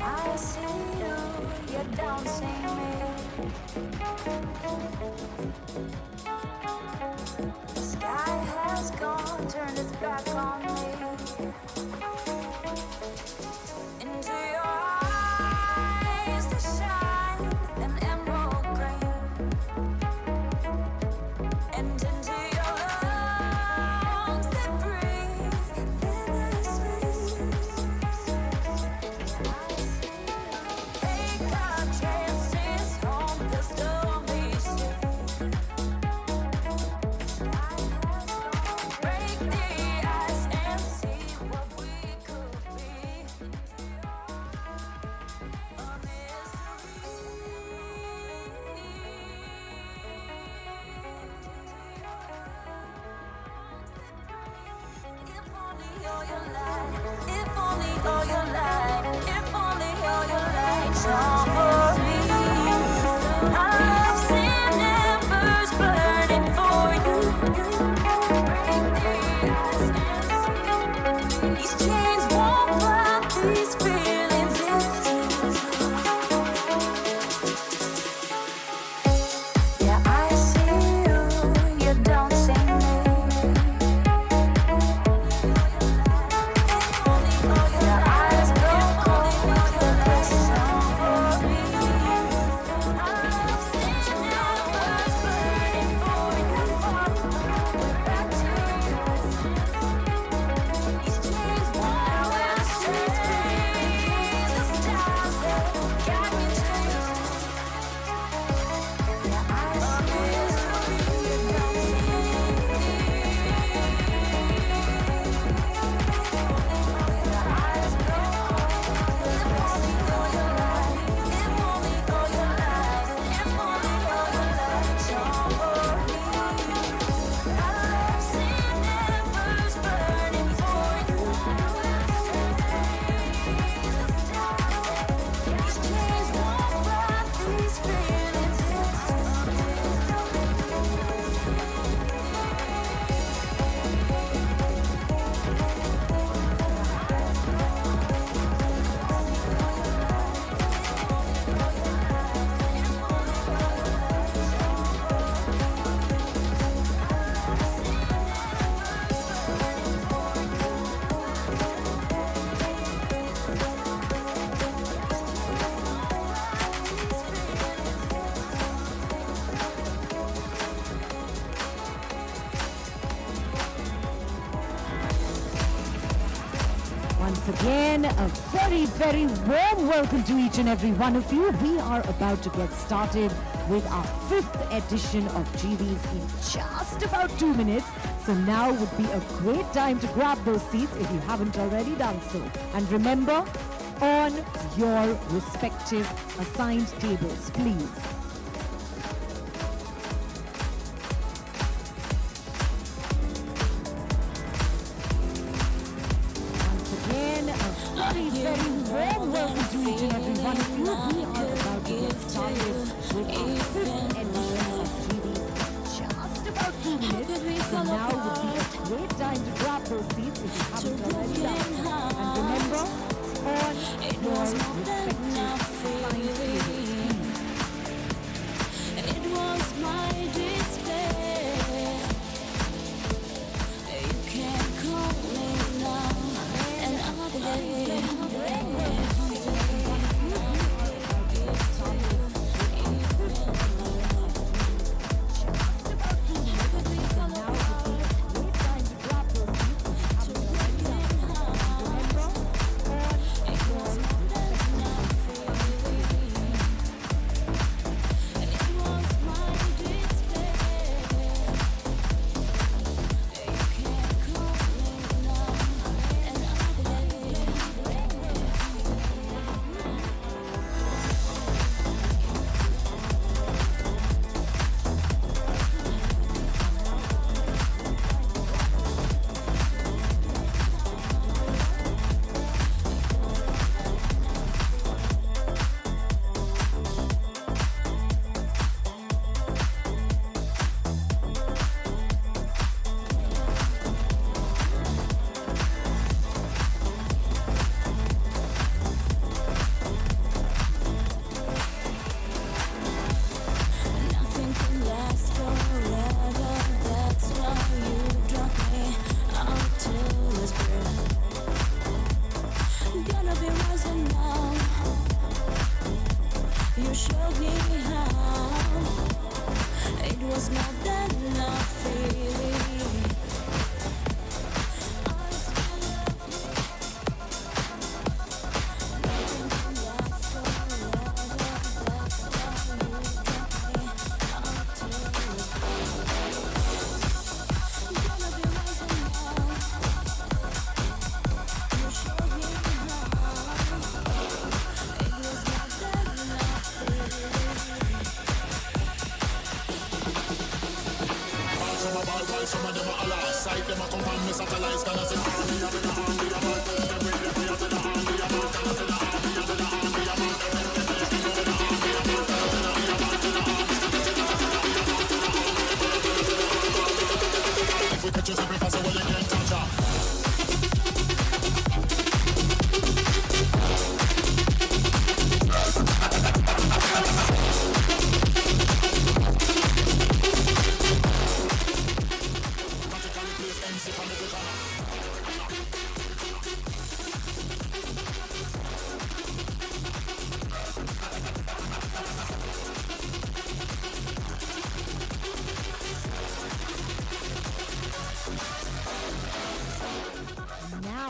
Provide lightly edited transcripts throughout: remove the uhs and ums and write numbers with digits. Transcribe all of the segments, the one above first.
I see you, you're dancing me. The sky has gone, turned its back on me. Into your eyes that shine an emerald green, and into your lungs that breathe bittersweet. Take our chances on the stormy sea. Break the ice and see what we could be. A if only all your light, if only all your light, if only all your light shone for me. Our love seen embers burning for you. Break the ice and see. These chains won't bind these feelings, it's true. Yeah, I see you, you're dancing me. Your eyes go cold, the best song for me. Our love seen embers burning for you. Back to you. These chains won't wear the streets free. The stars that guide me to you. Yeah, I see you, you're dancing me. Your eyes go cold, if only all your light, if only all your light, if only all your light shone for me. Our love seen embers burning for you. These chains won't bind these feelings, it's Once again, a very, very warm welcome to each and every one of you. We are about to get started with our 5th edition of GeeVees in just about 2 minutes. So now would be a great time to grab those seats if you haven't already done so. And remember, on your respective assigned tables, please. Once again, a very, very warm welcome to each and every one of you. We are about to get started with our 5th edition of GeeVees in just about 2 minutes. So now would be a great time to grab those seats if you haven't already done so. And remember, on your respective assigned tables, please. It was my despair. You can't call me now, and I'll be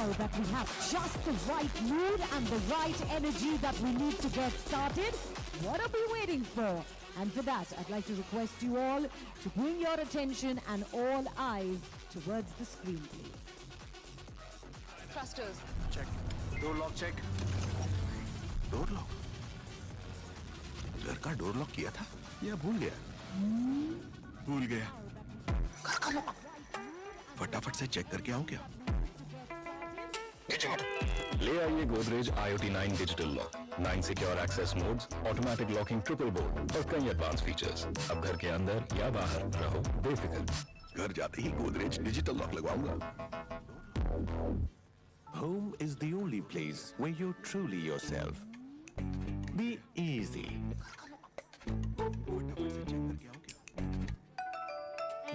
Now that we have just the right mood and the right energy that we need to get started, what are we waiting for? And for that, I'd like to request you all to bring your attention and all eyes towards the screen, please. Thrusters. Check. Door lock check. Door lock घर का door lock किया था या भूल गया? भूल गया. घर का लॉक फटाफट से चेक करके आऊं क्या? ले आइए Godrej IoT 9 digital lock, 9 secure access modes, automatic locking triple bolt और कई एडवांस फीचर्स. अब घर के अंदर या बाहर रहो बेफिक्र. घर जाते ही गोदरेज डिजिटल लॉक लगवाऊंगा. Home is the only place where you're truly yourself. Be easy.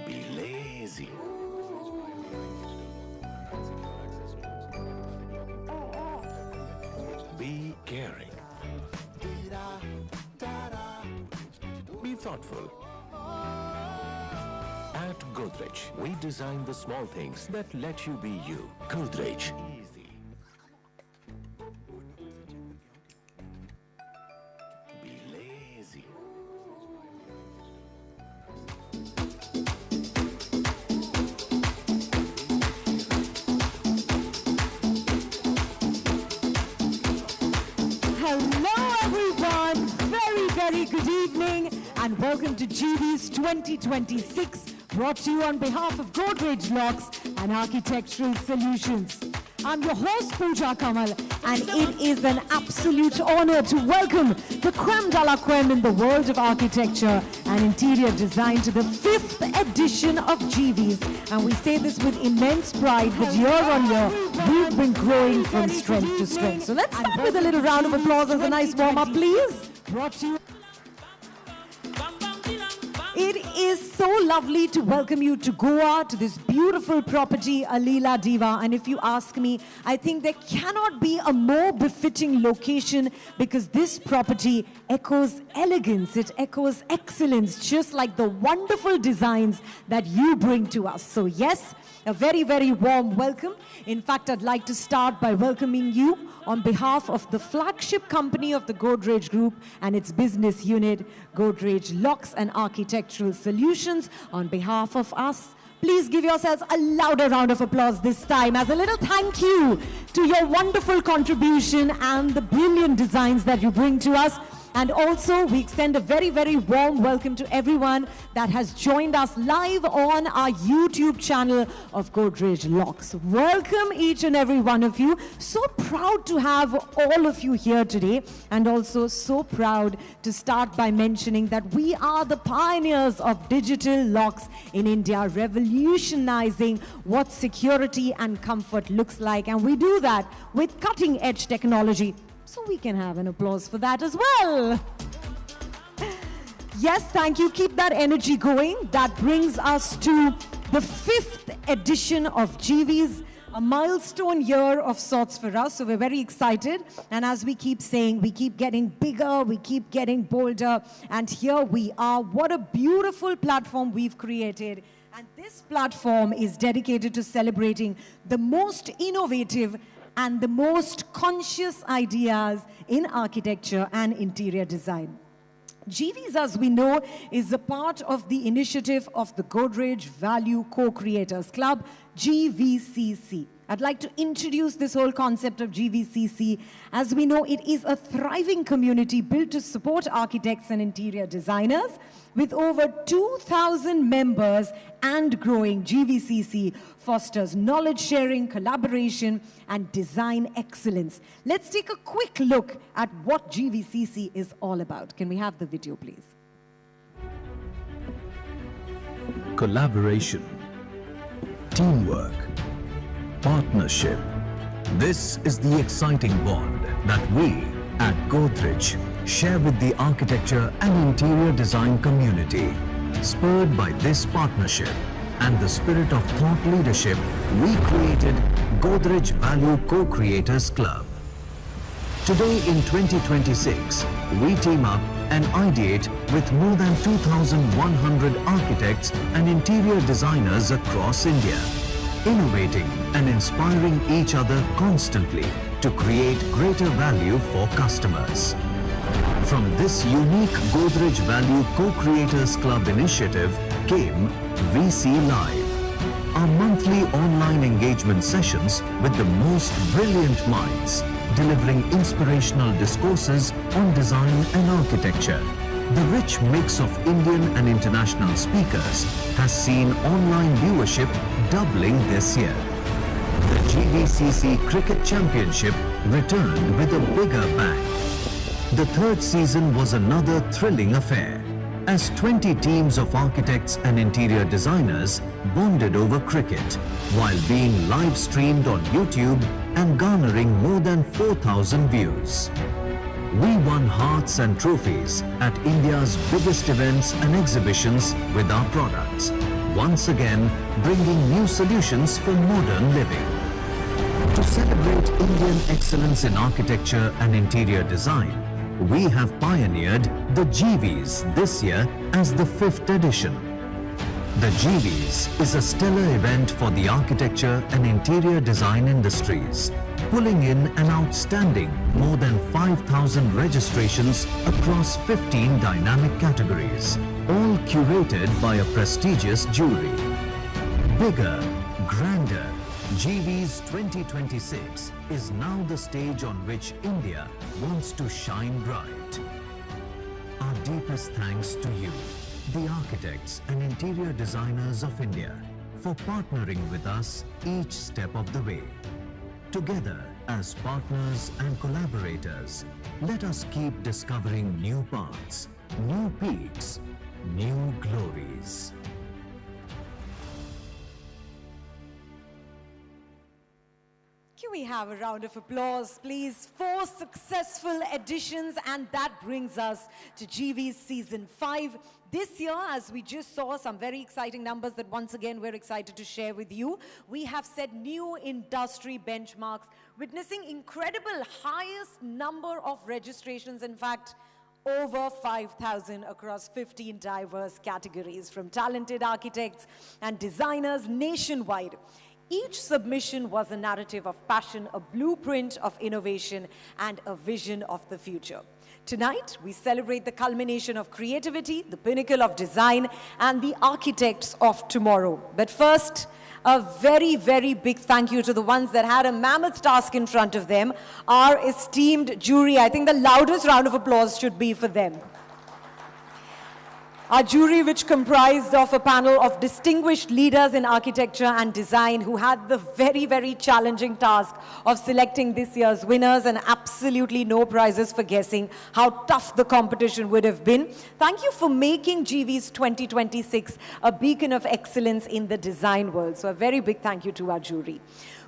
Be lazy. Be caring. Be thoughtful. At Godrej, we design the small things that let you be you. Godrej. Easy. Be lazy. Hello everyone, very good evening and welcome to GeeVees 2026, brought to you on behalf of Godrej Locks and Architectural Solutions. I'm your host Pooja Kamal and it is an absolute honor to welcome the creme de la creme in the world of architecture and interior design to the 5th edition of GeeVees. And we say this with immense pride that year on year we've been growing from strength to strength. So let's start with a little round of applause as a nice warm up, please. Brought to you. It is so lovely to welcome you to Goa, to this beautiful property, Alila Diva. And if you ask me, I think there cannot be a more befitting location because this property echoes elegance, it echoes excellence, just like the wonderful designs that you bring to us. So yes, a very warm welcome. In fact, I'd like to start by welcoming you on behalf of the flagship company of the Godrej Group and its business unit, Godrej Locks and Architectural Solutions. On behalf of us, please give yourselves a louder round of applause this time as a little thank you to your wonderful contribution and the brilliant designs that you bring to us. And also, we extend a very warm welcome to everyone that has joined us live on our YouTube channel of Godrej Locks. Welcome each and every one of you. So proud to have all of you here today, and also so proud to start by mentioning that we are the pioneers of digital locks in India, revolutionizing what security and comfort looks like. And we do that with cutting-edge technology. So we can have an applause for that as well. Yes, thank you. Keep that energy going. That brings us to the 5th edition of GeeVees, a milestone year of sorts for us. So we're very excited. And as we keep saying, we keep getting bigger, we keep getting bolder. And here we are. What a beautiful platform we've created. And this platform is dedicated to celebrating the most innovative and the most conscious ideas in architecture and interior design. GeeVees, as we know, is a part of the initiative of the Godrej Value Co-Creators Club, GVCC. I'd like to introduce this whole concept of GVCC. As we know, it is a thriving community built to support architects and interior designers. With over 2,000 members and growing, GVCC fosters knowledge sharing, collaboration, and design excellence. Let's take a quick look at what GVCC is all about. Can we have the video, please? Collaboration, teamwork, partnership. This is the exciting bond that we at Godrej share with the architecture and interior design community. Spurred by this partnership and the spirit of thought leadership, we created Godrej Value Co-Creators Club. Today in 2026, we team up and ideate with more than 2,100 architects and interior designers across India, innovating and inspiring each other constantly to create greater value for customers. From this unique Godrej Value Co-Creators Club initiative came VC Live, our monthly online engagement sessions with the most brilliant minds, delivering inspirational discourses on design and architecture. The rich mix of Indian and international speakers has seen online viewership doubling this year. The GVCC Cricket Championship returned with a bigger bang. The third season was another thrilling affair, as 20 teams of architects and interior designers bonded over cricket, while being live streamed on YouTube and garnering more than 4,000 views. We won hearts and trophies at India's biggest events and exhibitions with our products, once again bringing new solutions for modern living. To celebrate Indian excellence in architecture and interior design, we have pioneered the GeeVees this year as the 5th edition. The GeeVees is a stellar event for the architecture and interior design industries, pulling in an outstanding more than 5,000 registrations across 15 dynamic categories, all curated by a prestigious jury. Bigger, grander, GeeVees 2026 is now the stage on which India wants to shine bright. Our deepest thanks to you, the architects and interior designers of India, for partnering with us each step of the way. Together, as partners and collaborators, let us keep discovering new paths, new peaks, new glories. Can we have a round of applause, please? 4 successful editions, and that brings us to GeeVees Season 5. This year, as we just saw, some very exciting numbers that once again we're excited to share with you. We have set new industry benchmarks, witnessing incredible highest number of registrations. In fact, over 5,000 across 15 diverse categories, from talented architects and designers nationwide. Each submission was a narrative of passion, a blueprint of innovation, and a vision of the future. Tonight, we celebrate the culmination of creativity, the pinnacle of design, and the architects of tomorrow. But first, a very, very big thank you to the ones that had a mammoth task in front of them, our esteemed jury. I think the loudest round of applause should be for them. Our jury, which comprised of a panel of distinguished leaders in architecture and design who had the very, very challenging task of selecting this year's winners, and absolutely no prizes for guessing how tough the competition would have been. Thank you for making GeeVees 2026 a beacon of excellence in the design world. So a very big thank you to our jury.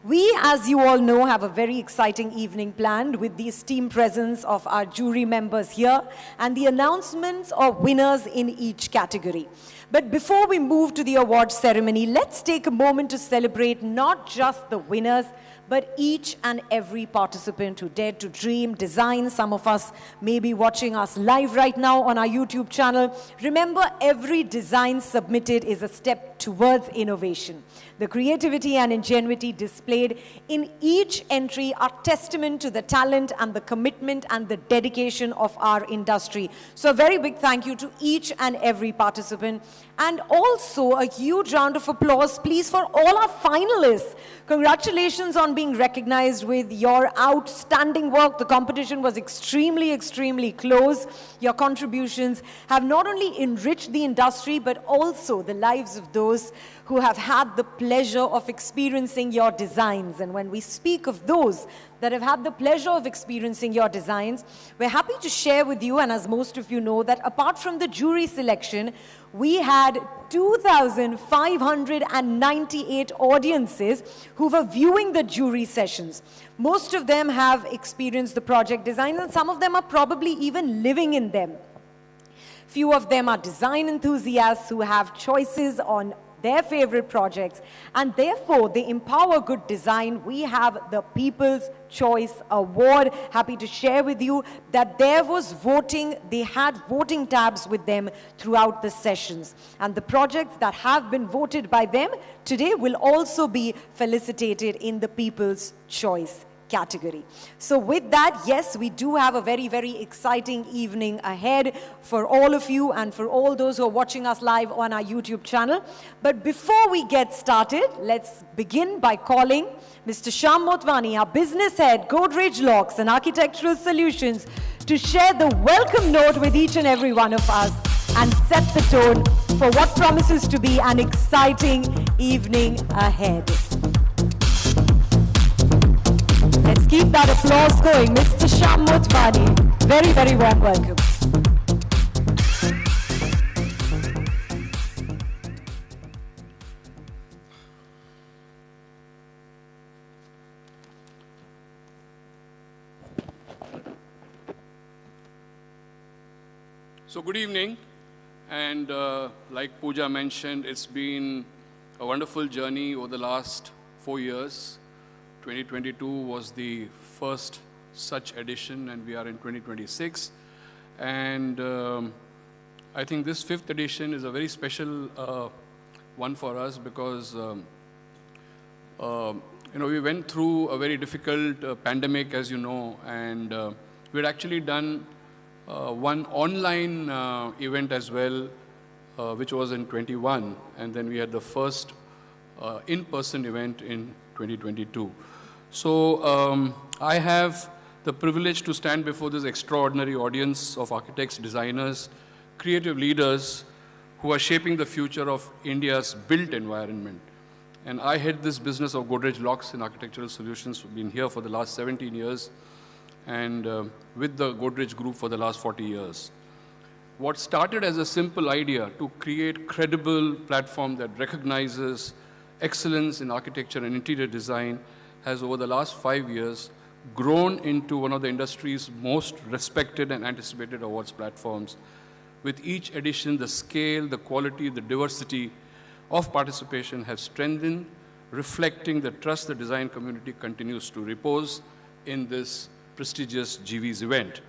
We, as you all know, have a very exciting evening planned with the esteemed presence of our jury members here and the announcements of winners in each category. But before we move to the award ceremony, let's take a moment to celebrate not just the winners, but each and every participant who dared to dream, design. Some of us may be watching us live right now on our YouTube channel. Remember, every design submitted is a step towards innovation. The creativity and ingenuity displayed in each entry are testament to the talent and the commitment and the dedication of our industry. So a very big thank you to each and every participant. And also a huge round of applause, please, for all our finalists. Congratulations on being recognized with your outstanding work. The competition was extremely, extremely close. Your contributions have not only enriched the industry, but also the lives of those who have had the pleasure of experiencing your designs. And when we speak of those that have had the pleasure of experiencing your designs, we're happy to share with you, and as most of you know, that apart from the jury selection, we had 2,598 audiences who were viewing the jury sessions. Most of them have experienced the project designs, and some of them are probably even living in them. Few of them are design enthusiasts who have choices on their favorite projects, and therefore they empower good design. We have the People's Choice Award. Happy to share with you that there was voting. They had voting tabs with them throughout the sessions, and the projects that have been voted by them today will also be felicitated in the People's Choice category. So with that, yes, we do have a very, very exciting evening ahead for all of you and for all those who are watching us live on our YouTube channel. But before we get started, let's begin by calling Mr. Shyam Motwani, our business head, Godrej Locks and Architectural Solutions, to share the welcome note with each and every one of us and set the tone for what promises to be an exciting evening ahead. Let's keep that applause going. Mr. Shyam Motwani, very, very warm welcome. So good evening, and like Pooja mentioned, it's been a wonderful journey over the last 4 years. 2022 was the first such edition, and we are in 2026. And I think this 5th edition is a very special one for us because we went through a very difficult pandemic, as you know, and we had actually done one online event as well, which was in 21, and then we had the first in-person event in 2022. So I have the privilege to stand before this extraordinary audience of architects, designers, creative leaders who are shaping the future of India's built environment. And I head this business of Godrej Locks and Architectural Solutions. We've been here for the last 17 years and with the Godrej Group for the last 40 years. What started as a simple idea to create credible platform that recognizes excellence in architecture and interior design has over the last 5 years grown into one of the industry's most respected and anticipated awards platforms. With each edition, the scale, the quality, the diversity of participation have strengthened, reflecting the trust the design community continues to repose in this prestigious GeeVees event.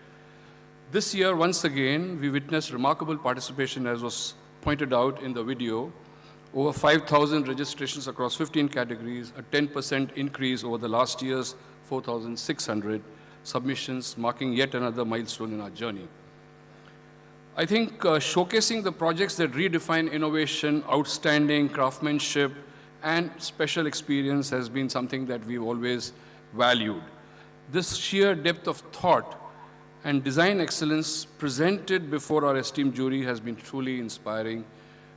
This year, once again, we witnessed remarkable participation, as was pointed out in the video. Over 5,000 registrations across 15 categories, a 10% increase over the last year's 4,600 submissions, marking yet another milestone in our journey. I think showcasing the projects that redefine innovation, outstanding craftsmanship, and special experience has been something that we've always valued. This sheer depth of thought and design excellence presented before our esteemed jury has been truly inspiring.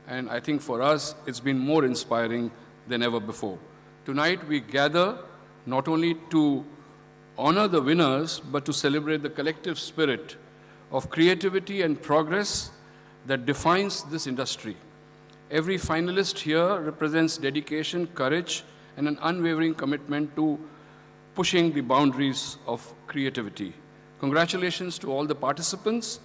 And I think for us, it's been more inspiring than ever before. Tonight, we gather not only to honor the winners, but to celebrate the collective spirit of creativity and progress that defines this industry. Every finalist here represents dedication, courage, and an unwavering commitment to pushing the boundaries of creativity. Congratulations to all the participants,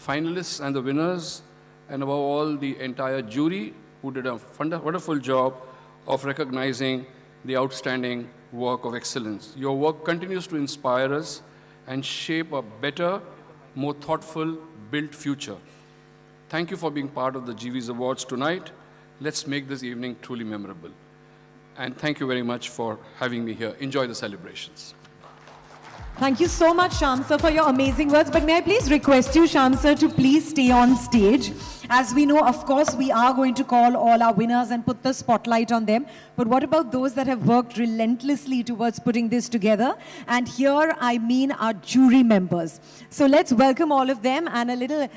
finalists, and the winners, and above all, the entire jury who did a wonderful job of recognizing the outstanding work of excellence. Your work continues to inspire us and shape a better, more thoughtful, built future. Thank you for being part of the GeeVees Awards tonight. Let's make this evening truly memorable. And thank you very much for having me here. Enjoy the celebrations. Thank you so much, Shyam sir, for your amazing words. But may I please request you, Shyam sir, to please stay on stage. As we know, of course, we are going to call all our winners and put the spotlight on them. But what about those that have worked relentlessly towards putting this together? And here, I mean our jury members. So let's welcome all of them and a little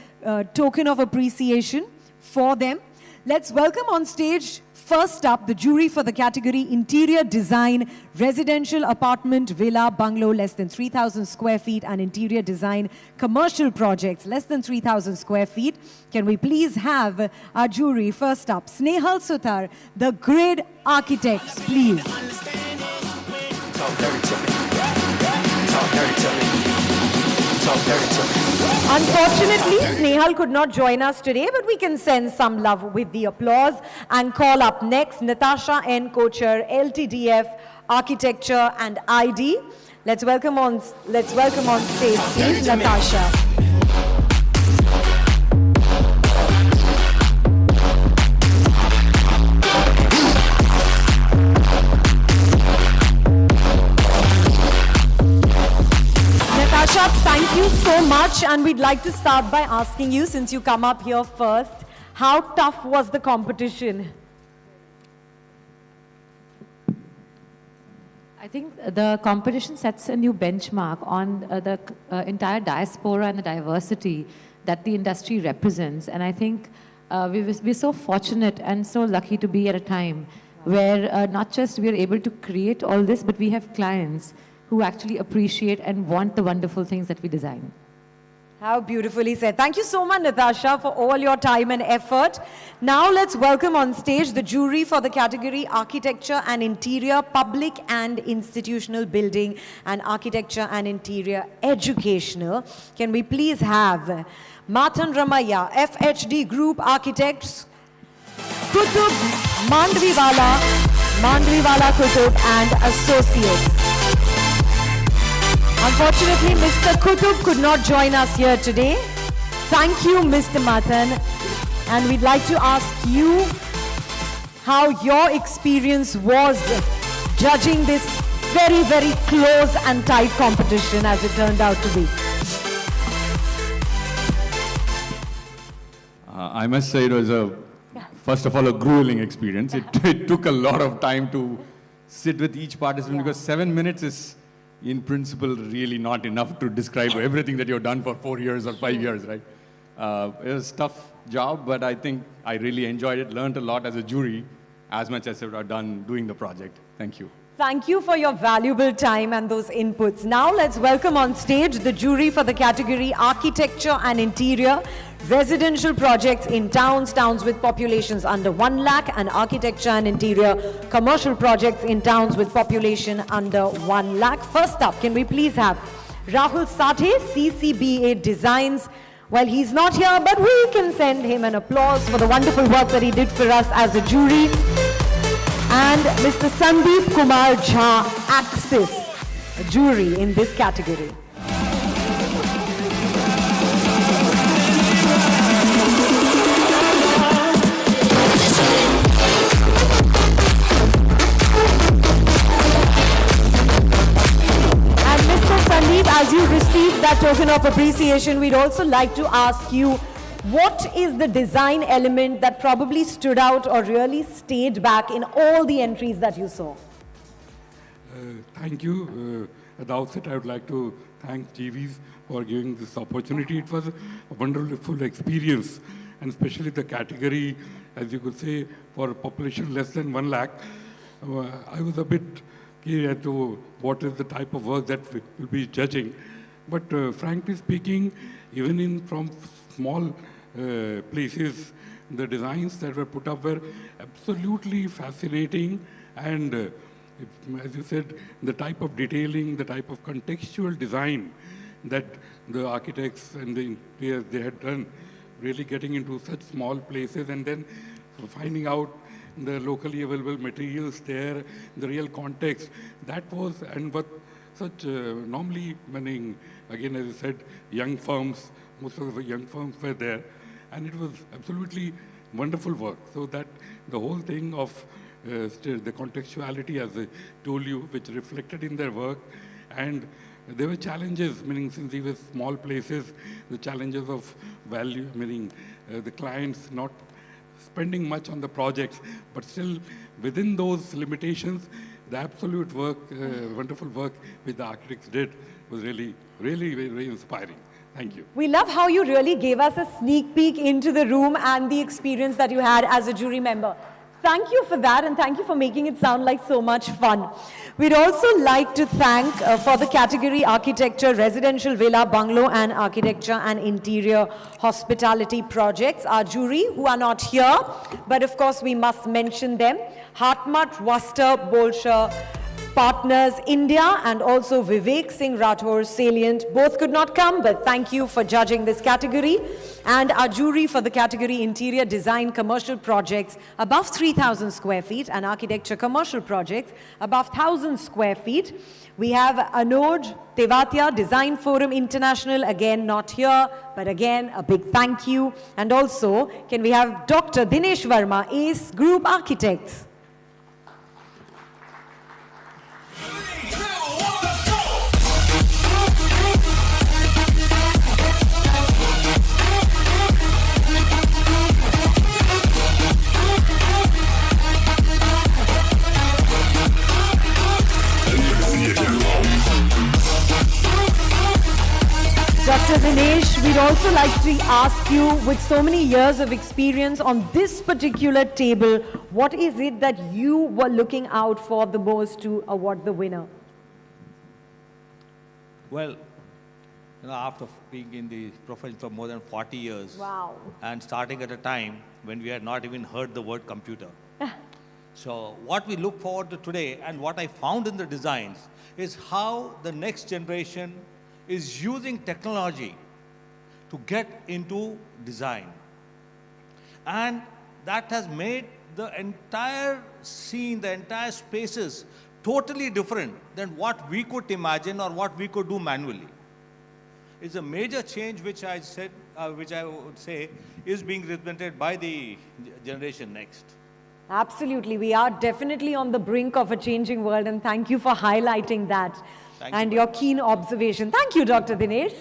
token of appreciation for them. Let's welcome on stage, first up, the jury for the category Interior Design, Residential Apartment, Villa, Bungalow, less than 3,000 square feet, and Interior Design, Commercial Projects, less than 3,000 square feet. Can we please have our jury, first up, Snehal Sutar, the Grid Architects, please. Talk dirty to me. Talk dirty to me. Talk dirty to me. Unfortunately, Snehal could not join us today, but we can send some love with the applause and call up next Natasha N. Kocher, LTDF, Architecture and ID. Let's welcome on stage, please, Natasha. Natasha, thank you so much, and we'd like to start by asking you, since you come up here first, how tough was the competition? I think the competition sets a new benchmark on the entire diaspora and the diversity that the industry represents. And I think we're so fortunate and so lucky to be at a time where not just we're able to create all this, but we have clients who actually appreciate and want the wonderful things that we design. How beautifully said. Thank you so much, Natasha, for all your time and effort. Now let's welcome on stage the jury for the category Architecture and Interior, Public and Institutional Building, and Architecture and Interior Educational. Can we please have Mathan Ramaya, FHD Group Architects, Kutub Mandviwala, Kutub and Associates. Unfortunately, Mr. Kutub could not join us here today. Thank you, Mr. Mathan. And we'd like to ask you how your experience was judging this very, very close and tight competition as it turned out to be. I must say it was first of all, a grueling experience. It took a lot of time to sit with each participant because 7 minutes is, in principle, really not enough to describe everything that you've done for 4 years or 5 years, right? It was a tough job, but I think I really enjoyed it, learned a lot as a jury, as much as I've done doing the project. Thank you. Thank you for your valuable time and those inputs. Now let's welcome on stage the jury for the category Architecture and Interior, Residential Projects in Towns with populations under 1 lakh, and Architecture and Interior, Commercial Projects in towns with population under 1 lakh. First up, can we please have Rahul Sathe, CCBA Designs. Well, he's not here, but we can send him an applause for the wonderful work that he did for us as a jury. And Mr. Sandeep Kumar Jha, Axis, a jury in this category. And Mr. Sandeep, as you received that token of appreciation, we'd also like to ask you, what is the design element that probably stood out or really stayed back in all the entries that you saw? Thank you. At the outset, I would like to thank GeeVees for giving this opportunity. It was a wonderful experience, and especially the category, as you could say, for a population less than 1 lakh. I was a bit curious as to what is the type of work that we will be judging. But frankly speaking, even from small places, the designs that were put up were absolutely fascinating, and as you said, the type of detailing, the type of contextual design that the architects and the interiors they had done, really getting into such small places and then finding out the locally available materials there, the real context. That was, and what such normally, meaning, again, as I said, young firms, most of the young firms were there, and it was absolutely wonderful work. So that the whole thing of the contextuality, as I told you, which reflected in their work, and there were challenges, meaning since these were small places, the challenges of value, meaning the clients not spending much on the projects, but still within those limitations, the absolute work, wonderful work which the architects did was really, really very, very inspiring. Thank you. We love how you really gave us a sneak peek into the room and the experience that you had as a jury member. Thank you for that, and thank you for making it sound like so much fun. We'd also like to thank for the category Architecture, Residential Villa, Bungalow and Architecture and Interior Hospitality Projects, our jury who are not here, but of course we must mention them. Hartmut, Worcester, Bolsher, Partners India, and also Vivek Singh Rathore, Salient. Both could not come, but thank you for judging this category. And our jury for the category Interior Design Commercial Projects above 3,000 square feet and Architecture Commercial Projects above 1,000 square feet. We have Anoj Tevatia, Design Forum International, again not here, but again a big thank you. And also, can we have Dr. Dinesh Verma, ACE Group Architects. Dr. Dinesh, we'd also like to ask you, with so many years of experience on this particular table, what is it that you were looking out for the most to award the winner? Well, after being in the profession for more than 40 years, wow, and starting at a time when we had not even heard the word computer. So what we look forward to today, and what I found in the designs, is how the next generation is using technology to get into design. And that has made the entire scene, the entire spaces, totally different than what we could imagine or what we could do manually. It's a major change which I would say is being represented by the generation next. Absolutely, we are definitely on the brink of a changing world, and thank you for highlighting that and your keen observation. Thank you, Dr. Dinesh.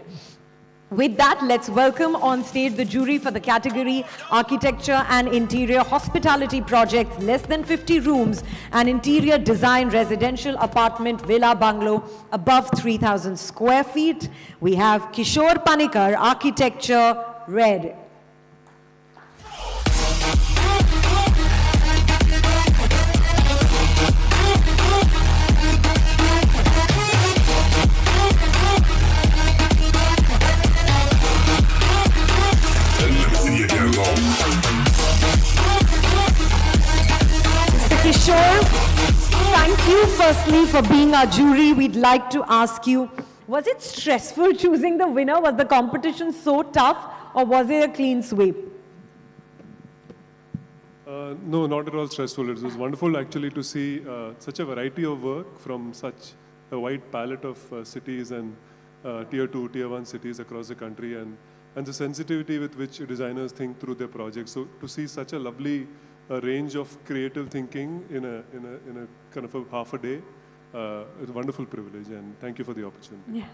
With that, let's welcome on stage the jury for the category Architecture and Interior Hospitality Projects, less than 50 rooms, and Interior Design Residential Apartment Villa Bungalow above 3,000 square feet. We have Kishore Panikar, Architecture, Red. Mr. Kishore, thank you firstly for being our jury. We'd like to ask you, was it stressful choosing the winner? Was the competition so tough, or was it a clean sweep? No, not at all stressful. It was wonderful actually to see such a variety of work from such a wide palette of cities and tier 2, tier 1 cities across the country, and the sensitivity with which designers think through their projects. So to see such a lovely range of creative thinking in a kind of a half a day, it's a wonderful privilege, and thank you for the opportunity. Yeah.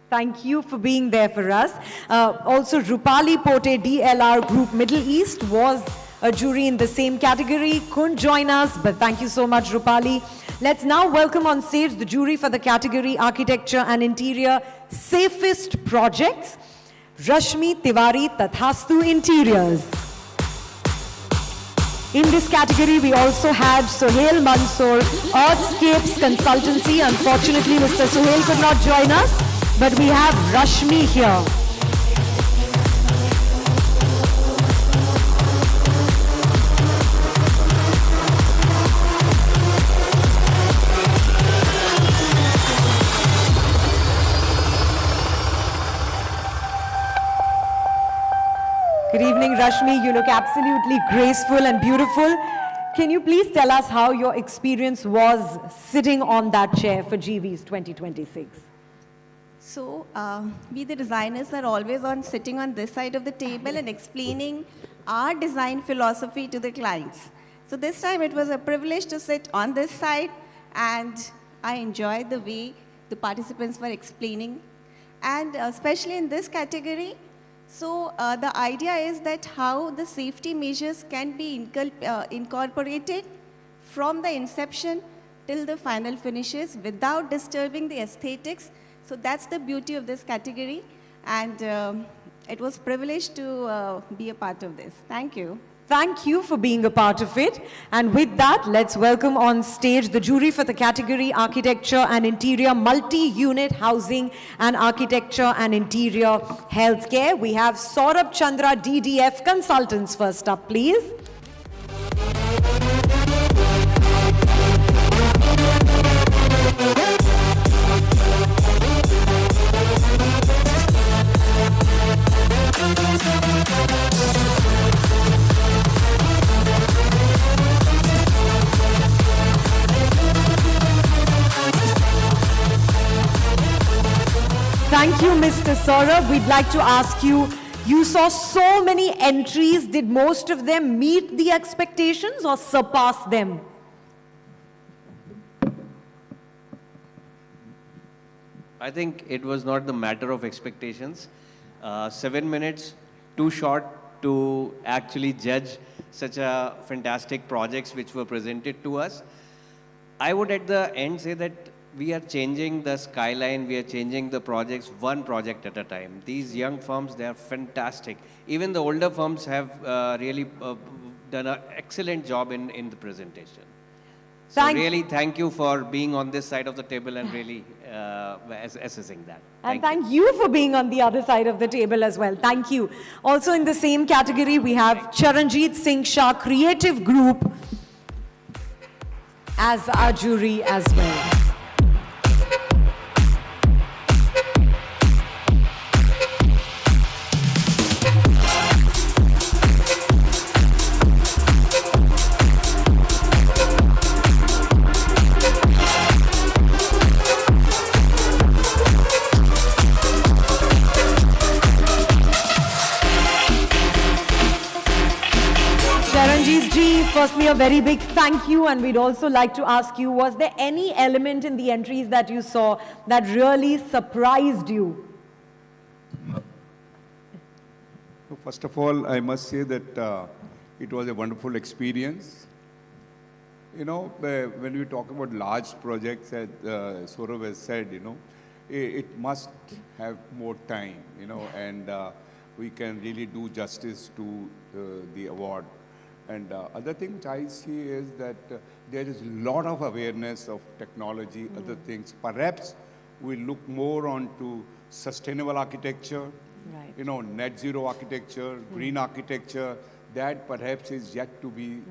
Thank you for being there for us. Also, Rupali Pote, DLR Group Middle East, was a jury in the same category. Couldn't join us, but thank you so much, Rupali. Let's now welcome on stage the jury for the category Architecture and Interior Safest Projects, Rashmi Tiwari, Tathastu Interiors. In this category, we also had Sohail Mansoor, Earthscapes Consultancy. Unfortunately, Mr. Sohail could not join us, but we have Rashmi here. Good evening, Rashmi. You look absolutely graceful and beautiful. can you please tell us how your experience was sitting on that chair for GeeVees 2026? So, we the designers are always sitting on this side of the table and explaining our design philosophy to the clients. So this time it was a privilege to sit on this side, and I enjoyed the way the participants were explaining. And especially in this category, so the idea is that how the safety measures can be incorporated from the inception till the final finishes without disturbing the aesthetics. So that's the beauty of this category, and it was a privilege to be a part of this. Thank you. Thank you for being a part of it. And with that, let's welcome on stage the jury for the category Architecture and Interior, Multi-Unit Housing and Architecture and Interior Healthcare. We have Saurabh Chandra, DDF Consultants, first up, please. Thank you, Mr. Saurabh. We'd like to ask you, you saw so many entries. Did most of them meet the expectations or surpass them? I think it was not the matter of expectations. 7 minutes, too short to actually judge such a fantastic projects which were presented to us. I would at the end say that we are changing the skyline, we are changing the projects one project at a time. These young firms, they are fantastic. Even the older firms have really done an excellent job in the presentation. So really thank you for being on this side of the table and really assessing that. And thank you for being on the other side of the table as well. Thank you. Also in the same category, we have Charanjit Singh Shah Creative Group as our jury as well. Firstly, a very big thank you, and we'd also like to ask you, was there any element in the entries that you saw that really surprised you? First of all, I must say that it was a wonderful experience. You know, when we talk about large projects, as Saurabh has said, you know, it must have more time, you know, and we can really do justice to the award. And other thing which I see is that there is a lot of awareness of technology, other things. Perhaps we look more onto sustainable architecture, you know, net zero architecture, green architecture. That perhaps is yet to be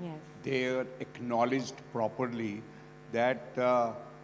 there, acknowledged properly. That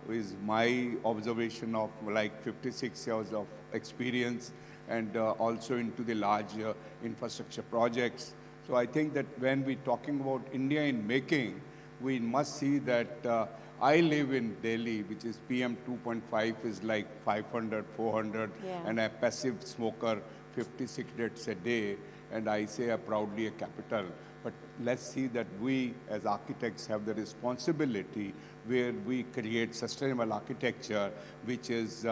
is my observation of like 56 years of experience, and also into the large infrastructure projects. So I think that when we're talking about India in making, we must see that I live in Delhi, which is PM 2.5 is like 500, 400, and a passive smoker 50 cigarettes a day, and I say I'm proudly a capital. But let's see that we as architects have the responsibility where we create sustainable architecture which is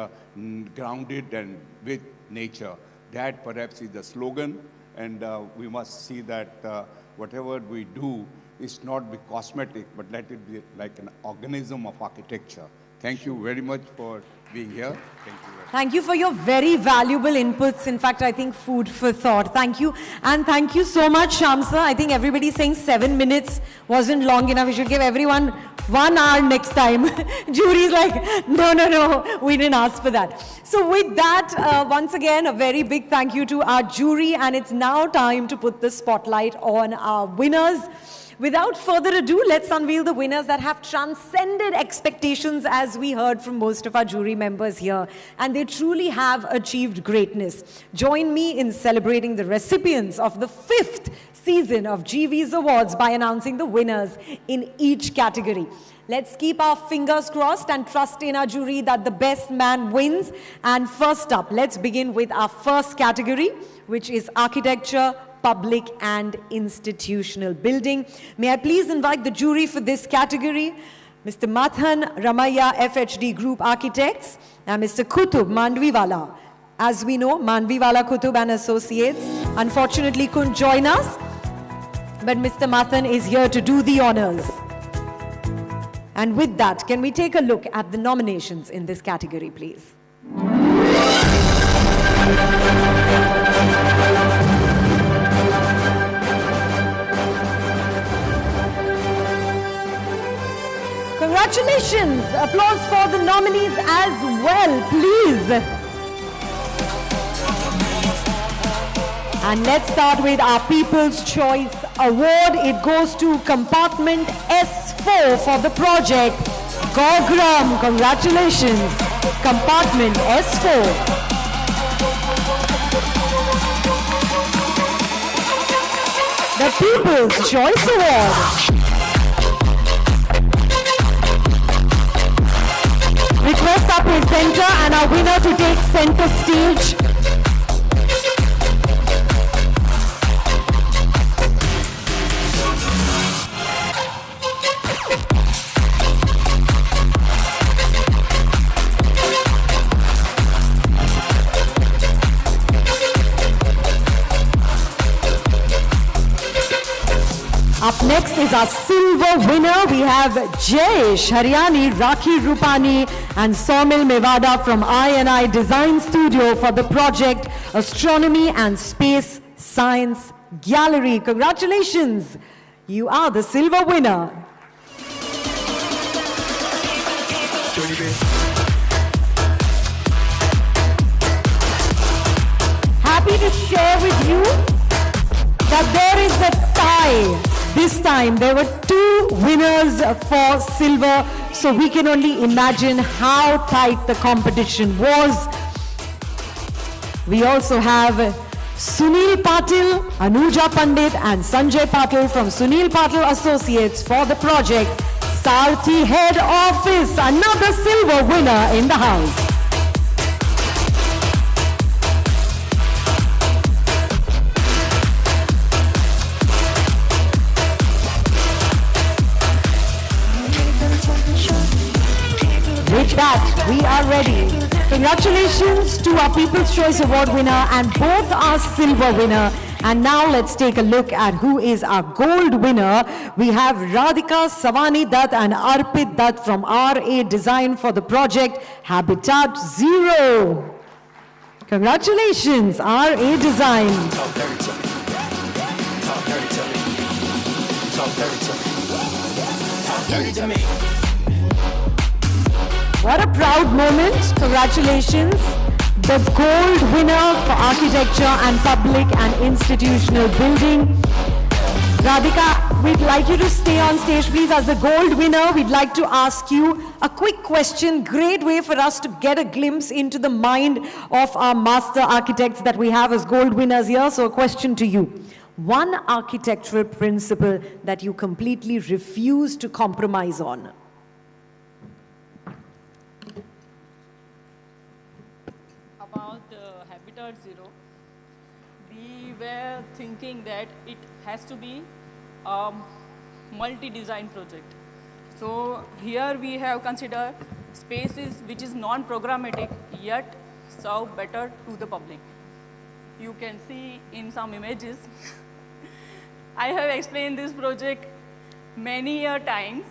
grounded and with nature. That perhaps is the slogan. And we must see that whatever we do is not be cosmetic, but let it be like an organism of architecture. Thank you very much for being here. Thank you. Thank you for your very valuable inputs. In fact, I think food for thought. Thank you. And thank you so much, Shamsa. I think everybody's saying 7 minutes wasn't long enough. We should give everyone 1 hour next time. Jury's like, no, we didn't ask for that. So with that, once again, a very big thank you to our jury. And it's now time to put the spotlight on our winners. Without further ado, let's unveil the winners that have transcended expectations, as we heard from most of our jury members here. And they truly have achieved greatness. Join me in celebrating the recipients of the 5th season of GeeVees Awards by announcing the winners in each category. Let's keep our fingers crossed and trust in our jury that the best man wins. And first up, let's begin with our first category, which is architecture, public and institutional building. May I please invite the jury for this category, Mr. Mathan Ramaiah, FHD Group Architects, and Mr. Kutub Mandviwala. As we know, Mandviwala, Kutub and Associates unfortunately couldn't join us, but Mr. Mathan is here to do the honors. And with that, can we take a look at the nominations in this category, please? Congratulations! Applause for the nominees as well, please. And let's start with our People's Choice Award. It goes to compartment S4 for the project Gogram. Congratulations, compartment S4. The People's Choice Award. Request our presenter and our winner to take center stage. Up next is our silver winner. We have Jayesh Haryani, Rakhi Rupani and Saumil Mevada from I&I Design Studio for the project Astronomy and Space Science Gallery. Congratulations. You are the silver winner. Happy to share with you that there is a tie. This time there were 2 winners for silver, so we can only imagine how tight the competition was. We also have Sunil Patil, Anuja Pandit and Sanjay Patil from Sunil Patil Associates for the project Sarthi Head Office, another silver winner in the house. With that, we are ready. Congratulations to our People's Choice Award winner and both our silver winner. And now let's take a look at who is our gold winner. We have Radhika Savani Dutt and Arpit Dutt from RA Design for the project Habitat Zero. Congratulations, RA Design. Talk dirty to me. Talk dirty to me. Talk dirty to me. Talk dirty to me. What a proud moment. Congratulations. The gold winner for architecture and public and institutional building. Radhika, we'd like you to stay on stage, please. As the gold winner, we'd like to ask you a quick question. Great way for us to get a glimpse into the mind of our master architects that we have as gold winners here. So a question to you. One architectural principle that you completely refuse to compromise on. Habitat Zero, we were thinking that it has to be a multi-design project. So here we have considered spaces which is non-programmatic yet serve better to the public. You can see in some images. I have explained this project many times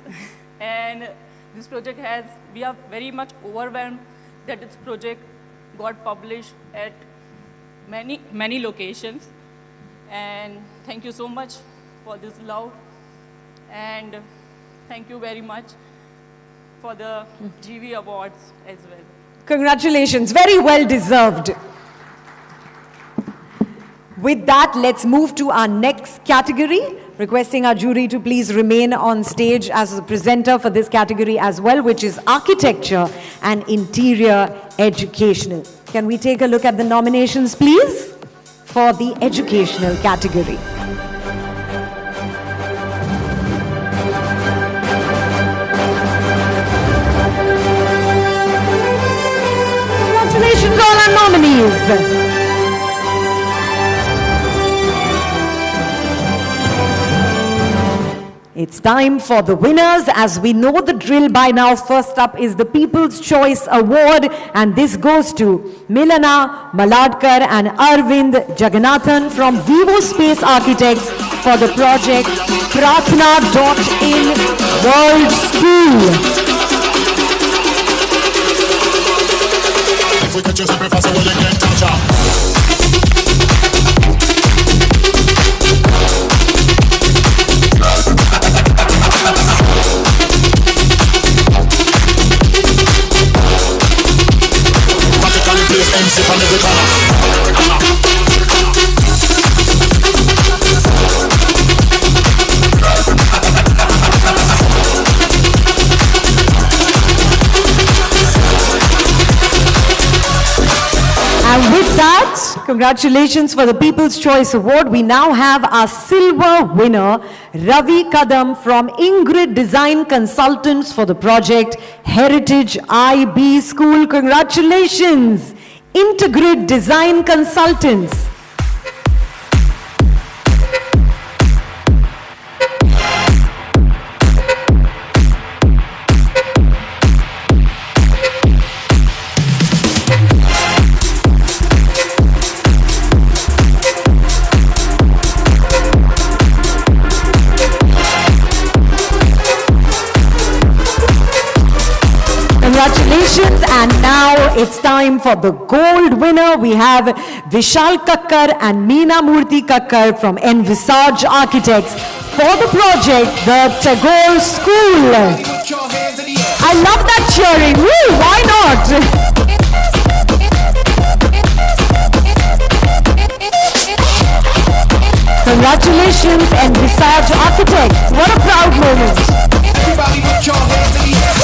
and this project we are very much overwhelmed that this project got published at many locations. And thank you so much for this love. And thank you very much for the GV Awards as well. Congratulations, very well deserved. With that, let's move to our next category. Requesting our jury to please remain on stage as a presenter for this category as well, which is architecture and interior educational. Can we take a look at the nominations, please, for the educational category? nominees. It's time for the winners. As we know the drill by now, first up is the People's Choice Award, and this goes to Milana Maladkar and Arvind Jagannathan from Vivo Space Architects for the project Prathna.in World School. If we catch you super fast, we'll get touch up. MC from every corner. And with that, congratulations for the People's Choice Award. We now have our silver winner, Ravi Kadam from Ingrid Design Consultants for the project Heritage IB School. Congratulations, Ingrid Design Consultants. Congratulations, and now it's time for the gold winner. We have Vishal Kakkar and Meena Murthy Kakkar from Envisage Architects for the project, the Tagore School. I love that cheering. Woo, why not? Congratulations, Envisage Architects. What a proud moment. Everybody put your hands in the air.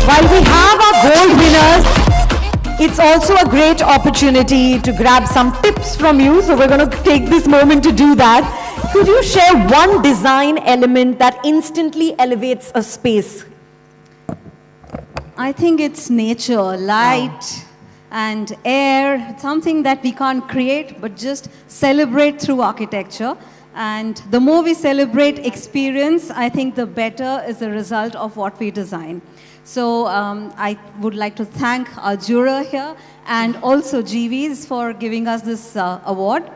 While we have our gold winners, it's also a great opportunity to grab some tips from you. So we're going to take this moment to do that. Could you share one design element that instantly elevates a space? I think it's nature, light and air. It's something that we can't create, but just celebrate through architecture. And the more we celebrate experience, I think the better is the result of what we design. So I would like to thank our juror here and also GeeVees for giving us this award.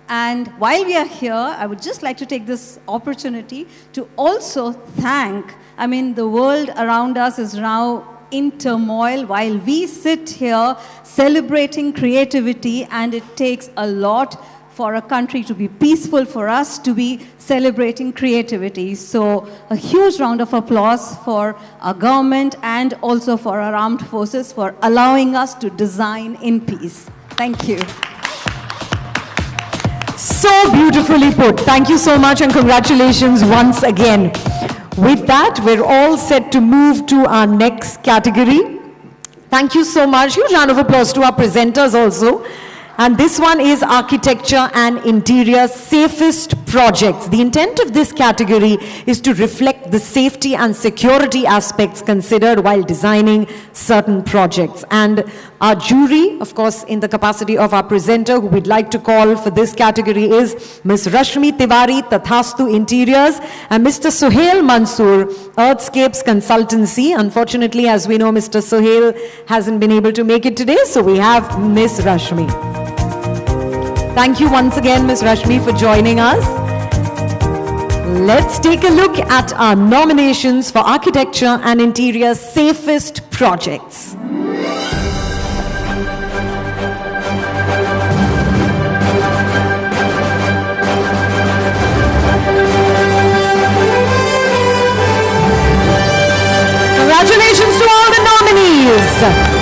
And while we are here, I would just like to take this opportunity to also thank, I mean, the world around us is now in turmoil while we sit here celebrating creativity, and it takes a lot for a country to be peaceful, for us to be celebrating creativity. So a huge round of applause for our government and also for our armed forces for allowing us to design in peace. Thank you. So beautifully put. Thank you so much and congratulations once again. With that, we're all set to move to our next category. Thank you so much. Huge round of applause to our presenters also. And this one is Architecture and Interior Safest Projects. The intent of this category is to reflect the safety and security aspects considered while designing certain projects. And our jury, of course, in the capacity of our presenter, who we'd like to call for this category is Ms. Rashmi Tiwari, Tathastu Interiors, and Mr. Suhail Mansoor, Earthscapes Consultancy. Unfortunately, as we know, Mr. Suhail hasn't been able to make it today, so we have Ms. Rashmi. Thank you once again, Ms. Rashmi, for joining us. Let's take a look at our nominations for Architecture and Interior Safest Projects. Congratulations to all the nominees.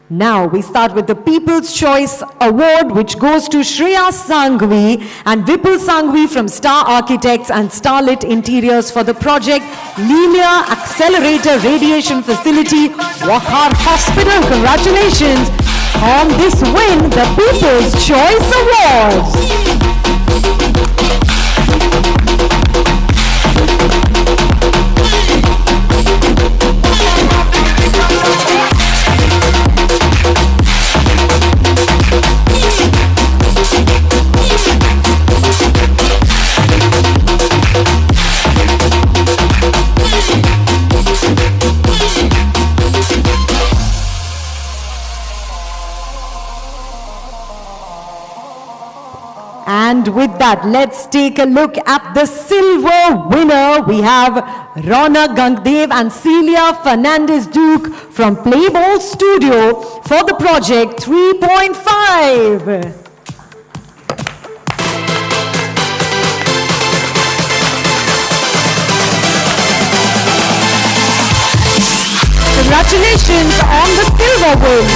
Now we start with the People's Choice Award, which goes to Shreya Sanghvi and Vipul Sanghvi from Star Architects and Starlit Interiors for the project Linear Accelerator Radiation Facility, Wakar Hospital. Congratulations on this win, the People's Choice Award. And with that, let's take a look at the silver winner. We have Rona Gangdev and Celia Fernandez Duke from Playball Studio for the project 3.5. Congratulations on the silver win.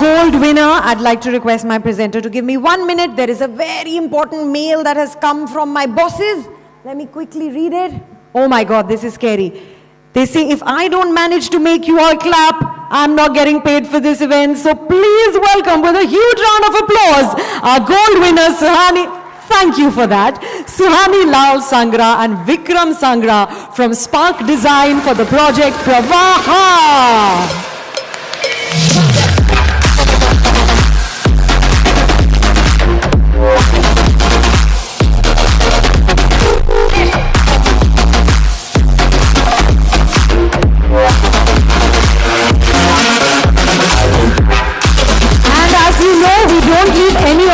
Gold winner, I'd like to request my presenter to give me 1 minute. There is a very important mail that has come from my bosses. Let me quickly read it. Oh my God, this is scary. They say, if I don't manage to make you all clap, I'm not getting paid for this event. So please welcome with a huge round of applause our gold winner, Suhani. Thank you for that. Suhani Lal Sangra and Vikram Sangra from Spark Design for the project Pravaha.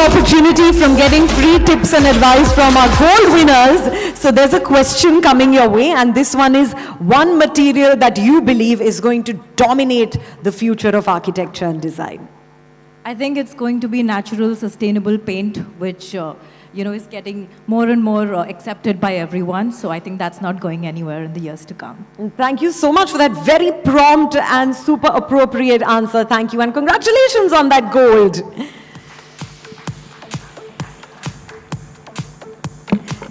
Opportunity from getting free tips and advice from our gold winners. So there's a question coming your way, and this one is one material that you believe is going to dominate the future of architecture and design. I think it's going to be natural, sustainable paint, which is getting more and more accepted by everyone. So I think that's not going anywhere in the years to come. And thank you so much for that very prompt and super appropriate answer. Thank you, and congratulations on that gold.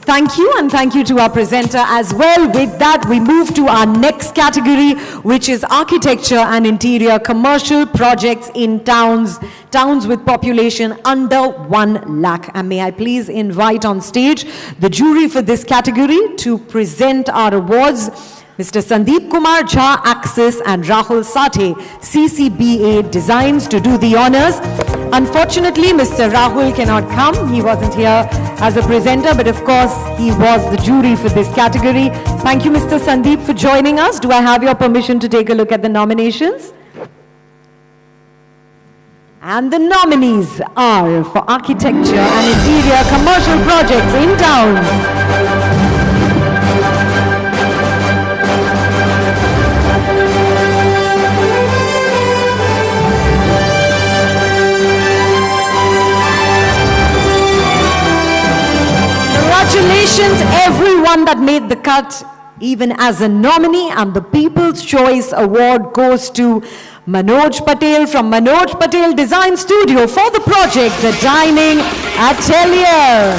Thank you, and thank you to our presenter as well. With that, we move to our next category, which is architecture and interior commercial projects in towns with population under 1 lakh. And may I please invite on stage the jury for this category to present our awards. Mr. Sandeep Kumar Jha, Axis, and Rahul Sathe, CCBA Designs, to do the honors. Unfortunately, Mr. Rahul cannot come. He wasn't here as a presenter, but of course, he was the jury for this category. Thank you, Mr. Sandeep, for joining us. Do I have your permission to take a look at the nominations? And the nominees are for architecture and interior commercial projects in town. Congratulations, everyone that made the cut, even as a nominee, and the People's Choice Award goes to Manoj Patel from Manoj Patel Design Studio for the project, The Dining Atelier.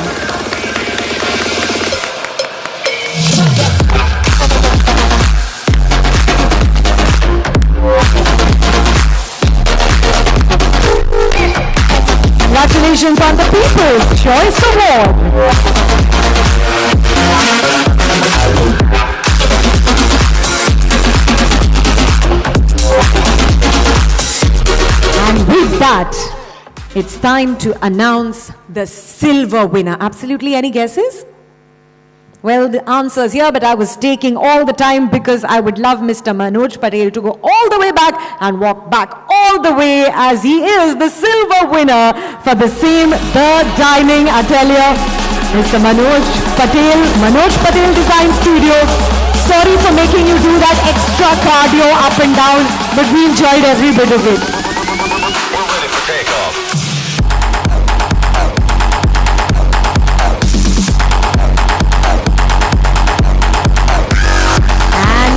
Congratulations on the People's Choice Award. And with that, it's time to announce the silver winner. Absolutely, any guesses? Well, the answer's here, but I was taking all the time because I would love Mr. Manoj Patel to go all the way back and walk back all the way, as he is the silver winner for the same The Dining Atelier. Mr. Manoj Patel Design Studio. Sorry for making you do that extra cardio up and down, but we enjoyed every bit of it. We're ready for takeoff.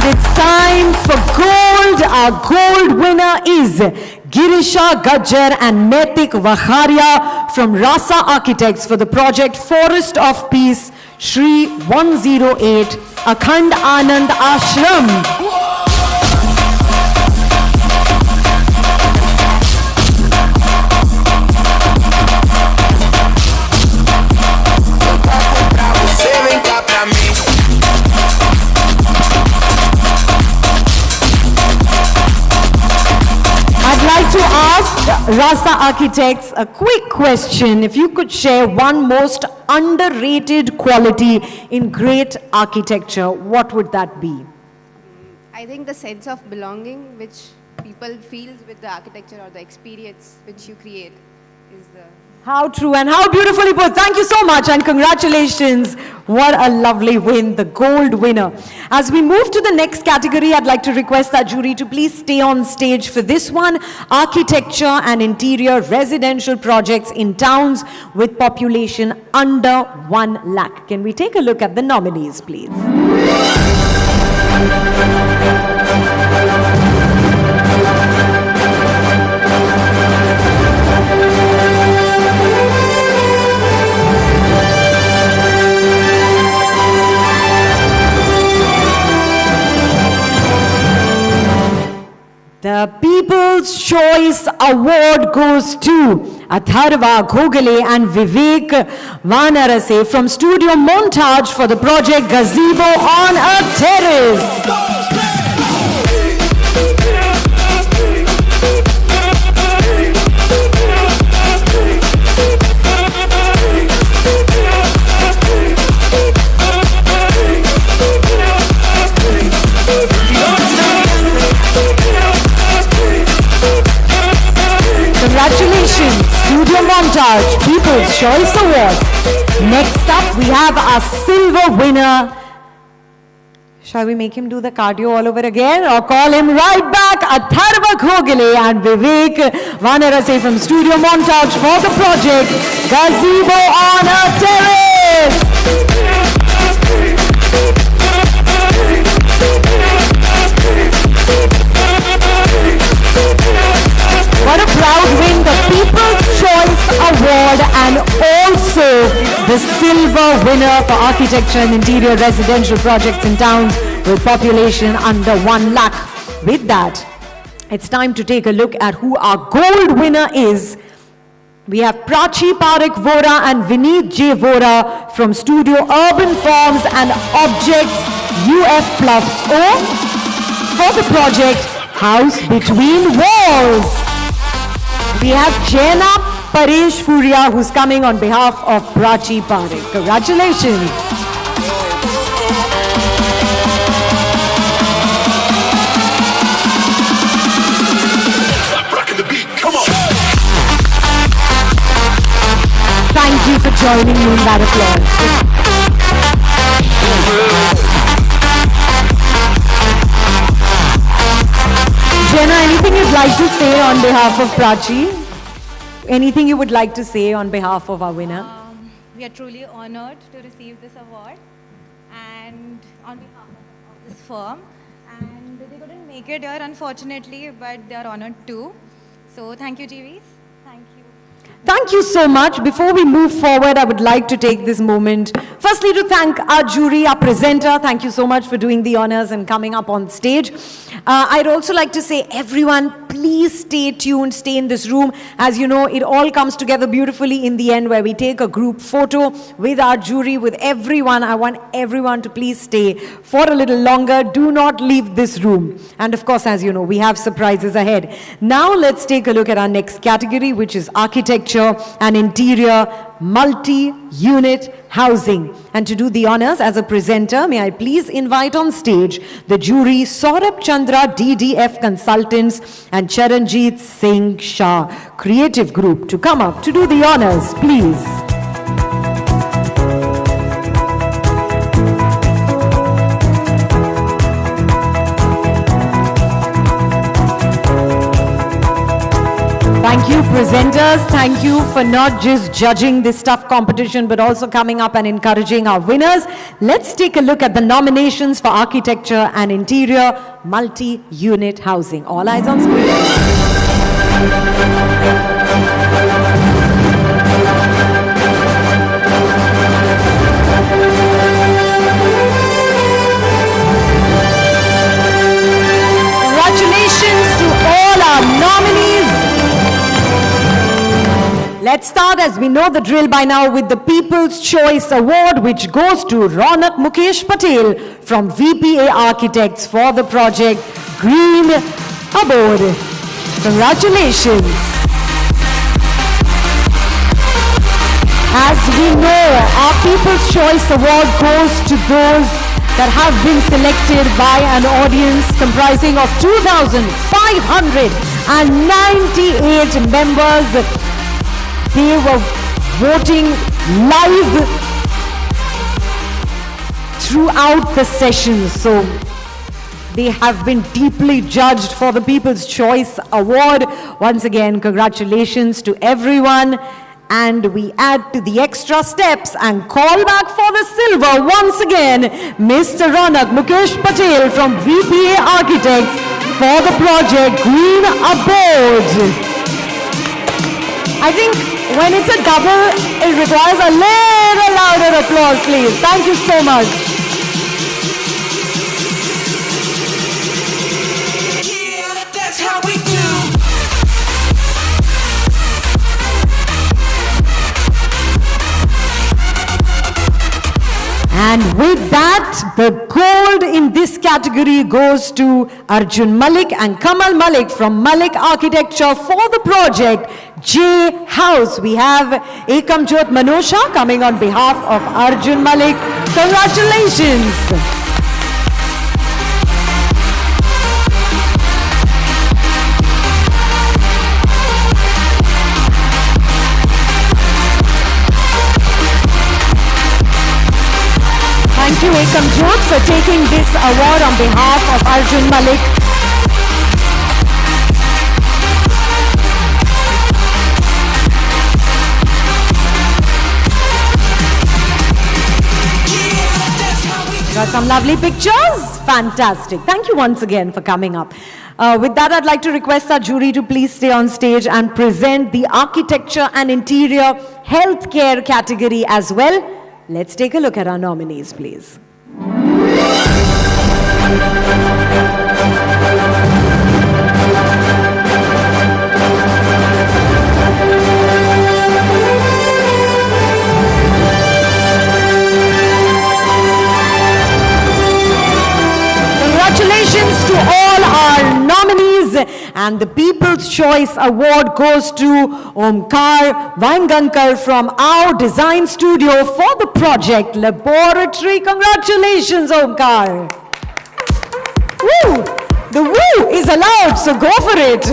It's time for gold. Our gold winner is Girisha Gajjar and Naitik Vakharia from Rasa Architects for the project Forest of Peace, Shri 108 Akhand Anand Ashram. Rasa Architects, a quick question. If you could share one most underrated quality in great architecture, what would that be? I think the sense of belonging which people feel with the architecture or the experience which you create is the... How true and how beautifully put. Thank you so much and congratulations. What a lovely win, the gold winner. As we move to the next category, I'd like to request our jury to please stay on stage for this one. Architecture and interior residential projects in towns with population under 1 lakh. Can we take a look at the nominees, please? The People's Choice Award goes to Atharva Ghogale and Vivek Vanarase from Studio Montage for the project Gazebo on a Terrace. Congratulations, Studio Montage, People's Choice Award. Next up, we have our silver winner. Shall we make him do the cardio all over again or call him right back? Atharva Ghogale and Vivek Vanarase from Studio Montage for the project Gazebo on a Terrace. What a proud win, the People's Choice Award and also the silver winner for architecture and interior residential projects in towns with population under 1 lakh. With that, it's time to take a look at who our gold winner is. We have Prachi Parekh Vora and Vineet J. Vora from Studio Urban Forms and Objects UF+O for the project House Between Walls. We have Jena Paresh Furia, who's coming on behalf of Prachi Parekh. Congratulations. Thank you for joining me in that applause. Jenna, anything you'd like to say on behalf of Prachi? Anything you would like to say on behalf of our winner? We are truly honored to receive this award and on behalf of this firm. And they couldn't make it here, unfortunately, but they are honored too. So thank you, GeeVees. Thank you. Thank you so much. Before we move forward, I would like to take this moment, firstly, to thank our jury, our presenter. Thank you so much for doing the honors and coming up on stage. I'd also like to say, everyone, please stay tuned, stay in this room. As you know, it all comes together beautifully in the end where we take a group photo with our jury, with everyone. I want everyone to please stay for a little longer. Do not leave this room. And of course, as you know, we have surprises ahead. Now let's take a look at our next category, which is architecture and interior multi-unit housing. And to do the honors as a presenter, may I please invite on stage the jury Saurabh Chandra DDF Consultants and Charanjit Singh Shah Creative Group to come up to do the honors, please. Thank you, presenters. Thank you for not just judging this tough competition, but also coming up and encouraging our winners. Let's take a look at the nominations for architecture and interior multi-unit housing. All eyes on screen. Congratulations to all our nominees. Let's start, as we know the drill by now, with the People's Choice Award, which goes to Ronak Mukesh Patel from VPA Architects for the project Green Abode. Congratulations. As we know, our People's Choice Award goes to those that have been selected by an audience comprising of 2,598 members. They were voting live throughout the session. So they have been deeply judged for the People's Choice Award. Once again, congratulations to everyone. And we add to the extra steps and call back for the silver once again, Mr. Ronak Mukesh Patel from VPA Architects for the project Green Abode. I think when it's a double, it requires a little louder applause, please. Thank you so much. Yeah, that's how we do. And with that, the gold in this category goes to Arjun Malik and Kamal Malik from Malik Architecture for the project J House. We have Ekam Jyot Manosha coming on behalf of Arjun Malik. Congratulations. Thank you, Ekam Jyot, for taking this award on behalf of Arjun Malik. Got some lovely pictures? Fantastic. Thank you once again for coming up. With that, I'd like to request our jury to please stay on stage and present the Architecture and Interior Healthcare category as well. Let's take a look at our nominees, please. Congratulations to all our nominees, and the People's Choice Award goes to Omkar Vaingankar from our design studio for the project Laboratory. Congratulations, Omkar. Woo! The woo is allowed, so go for it.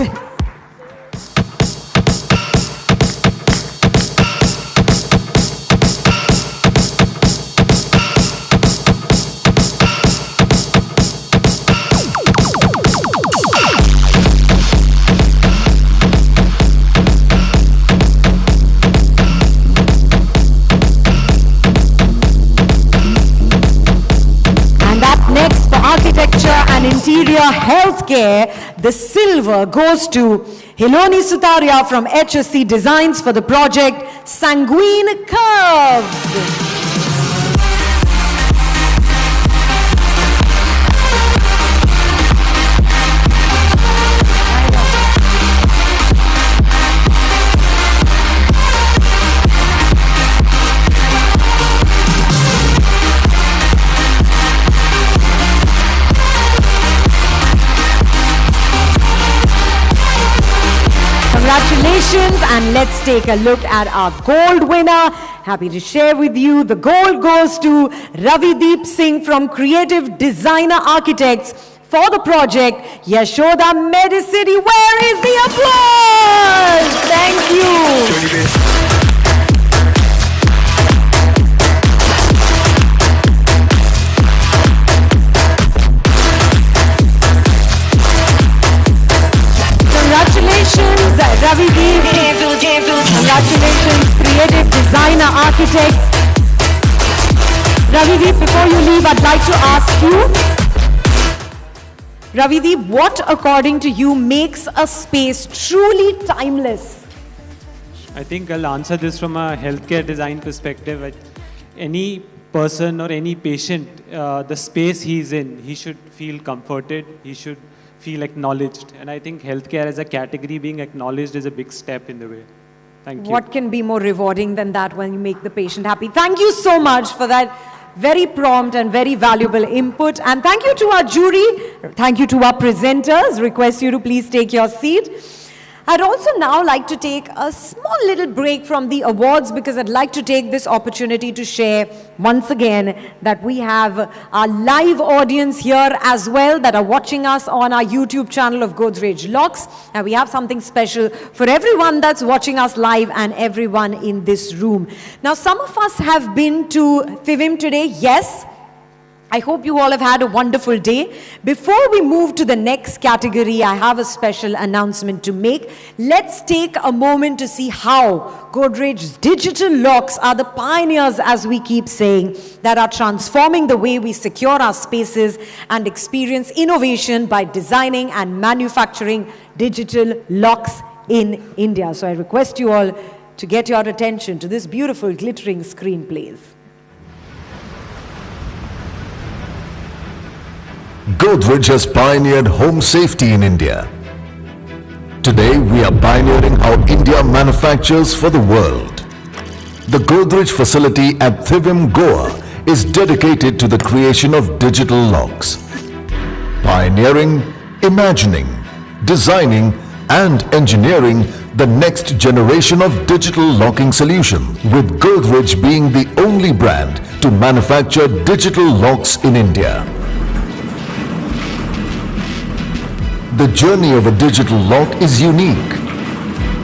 Architecture and Interior Healthcare, the silver goes to Hiloni Sutaria from HSC Designs for the project Sanguine Curves. Congratulations, and let's take a look at our gold winner. Happy to share with you, the gold goes to Ravideep Singh from Creative Designer Architects for the project Yashoda Medicity. Where is the applause? Thank you. Congratulations, Ravideep. Congratulations, Creative Designer Architects. Ravideep, before you leave, I'd like to ask you, Ravideep, what according to you makes a space truly timeless? I think I'll answer this from a healthcare design perspective. Any person or any patient, the space he's in, he should feel comforted, he should feel acknowledged. And I think healthcare as a category being acknowledged is a big step in the way. Thank you. What can be more rewarding than that when you make the patient happy? Thank you so much for that very prompt and very valuable input. And thank you to our jury. Thank you to our presenters. Request you to please take your seat. I'd also now like to take a small little break from the awards because I'd like to take this opportunity to share once again that we have our live audience here as well that are watching us on our YouTube channel of Godrej Locks. And we have something special for everyone that's watching us live and everyone in this room. Now, some of us have been to FIVIM today, yes. I hope you all have had a wonderful day. Before we move to the next category, I have a special announcement to make. Let's take a moment to see how Godrej's digital locks are the pioneers, as we keep saying, that are transforming the way we secure our spaces and experience innovation by designing and manufacturing digital locks in India. So I request you all to get your attention to this beautiful glittering screen, please. Godrej has pioneered home safety in India. Today, we are pioneering how India manufactures for the world. The Godrej facility at FIVIM, Goa is dedicated to the creation of digital locks. Pioneering, imagining, designing and engineering the next generation of digital locking solutions, with Godrej being the only brand to manufacture digital locks in India. The journey of a digital lock is unique,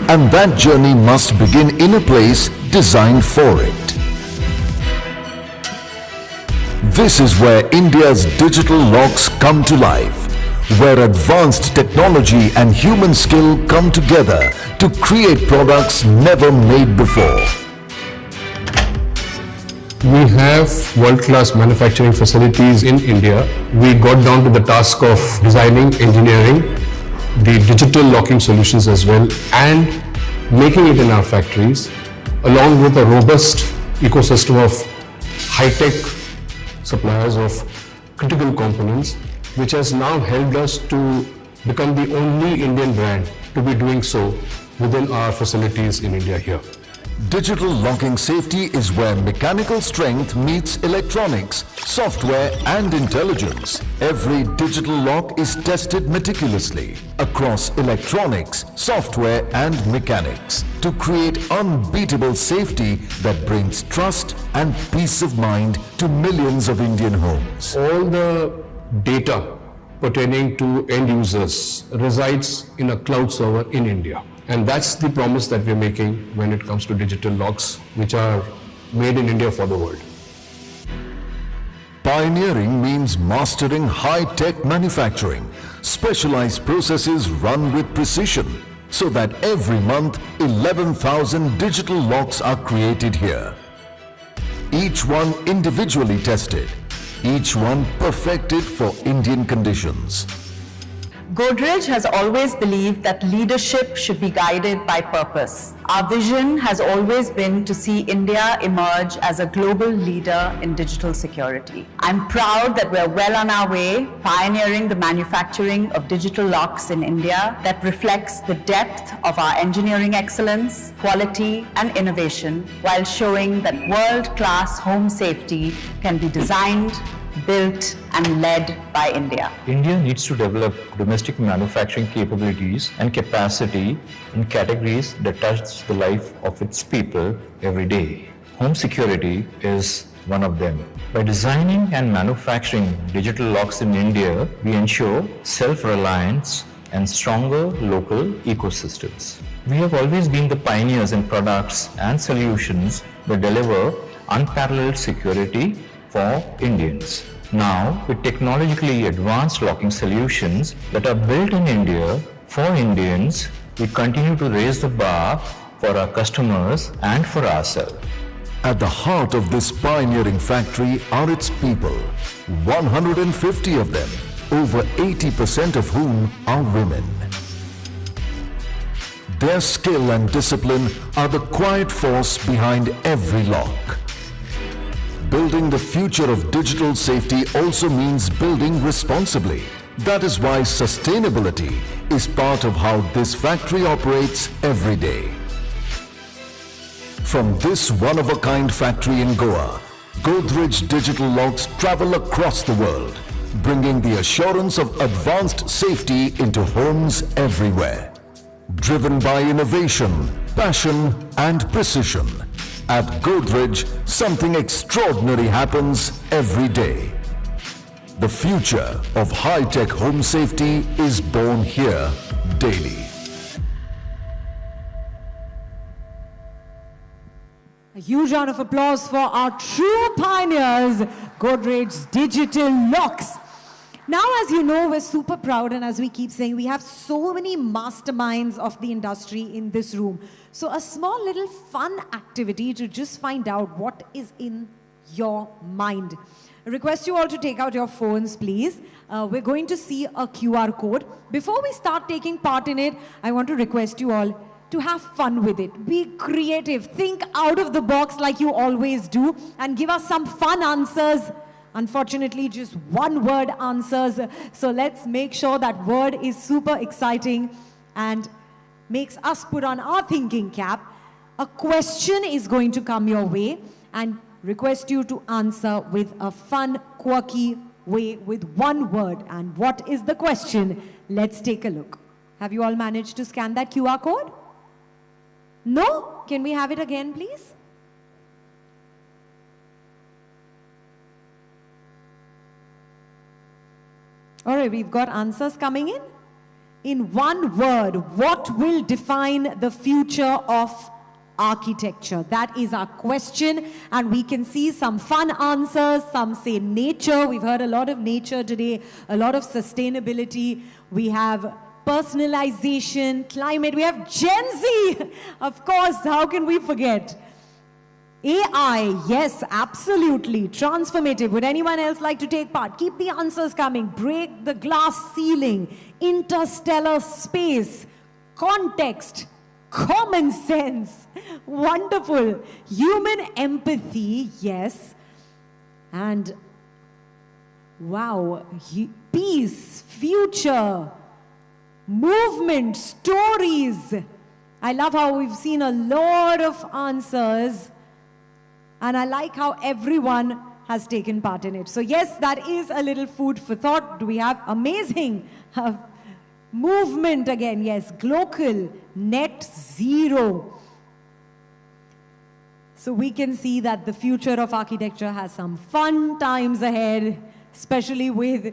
and that journey must begin in a place designed for it. This is where India's digital locks come to life, where advanced technology and human skill come together to create products never made before. We have world-class manufacturing facilities in India. We got down to the task of designing, engineering the digital locking solutions as well and making it in our factories, along with a robust ecosystem of high-tech suppliers of critical components, which has now helped us to become the only Indian brand to be doing so within our facilities in India here. Digital locking safety is where mechanical strength meets electronics, software and intelligence. Every digital lock is tested meticulously across electronics, software and mechanics to create unbeatable safety that brings trust and peace of mind to millions of Indian homes. All the data pertaining to end users resides in a cloud server in India. And that's the promise that we're making when it comes to digital locks, which are made in India for the world. Pioneering means mastering high-tech manufacturing, specialized processes run with precision, so that every month 11,000 digital locks are created here. Each one individually tested, each one perfected for Indian conditions. Godrej has always believed that leadership should be guided by purpose. Our vision has always been to see India emerge as a global leader in digital security. I'm proud that we're well on our way, pioneering the manufacturing of digital locks in India that reflects the depth of our engineering excellence, quality, and innovation, while showing that world-class home safety can be designed, built and led by India. India needs to develop domestic manufacturing capabilities and capacity in categories that touch the life of its people every day. Home security is one of them. By designing and manufacturing digital locks in India, we ensure self-reliance and stronger local ecosystems. We have always been the pioneers in products and solutions that deliver unparalleled security for Indians. Now, with technologically advanced locking solutions that are built in India for Indians, we continue to raise the bar for our customers and for ourselves. At the heart of this pioneering factory are its people, 150 of them, over 80% of whom are women. Their skill and discipline are the quiet force behind every lock. Building the future of digital safety also means building responsibly. That is why sustainability is part of how this factory operates every day. From this one-of-a-kind factory in Goa, Godrej digital locks travel across the world, bringing the assurance of advanced safety into homes everywhere. Driven by innovation, passion and precision, at Godrej, something extraordinary happens every day. The future of high-tech home safety is born here daily. A huge round of applause for our true pioneers, Godrej's Digital Locks. Now, as you know, we're super proud, and as we keep saying, we have so many masterminds of the industry in this room. So a small little fun activity to just find out what is in your mind. I request you all to take out your phones, please. We're going to see a QR code. Before we start taking part in it, I want to request you all to have fun with it. Be creative. Think out of the box like you always do, and give us some fun answers. Unfortunately, just one-word answers. So let's make sure that word is super exciting and makes us put on our thinking cap. A question is going to come your way, and request you to answer with a fun, quirky way with one word. And what is the question? Let's take a look. Have you all managed to scan that QR code? No? Can we have it again, please? All right, we've got answers coming in. In one word, what will define the future of architecture? That is our question, and we can see some fun answers. Some say nature. We've heard a lot of nature today, a lot of sustainability. We have personalization, climate. We have Gen Z. Of course, how can we forget? AI, yes, absolutely. Transformative. Would anyone else like to take part? Keep the answers coming. Break the glass ceiling. Interstellar space. Context. Common sense. Wonderful. Human empathy, yes. And wow, peace, future, movement, stories. I love how we've seen a lot of answers. And I like how everyone has taken part in it. So yes, that is a little food for thought. Do we have amazing movement again? Yes, global, net zero. So we can see that the future of architecture has some fun times ahead, especially with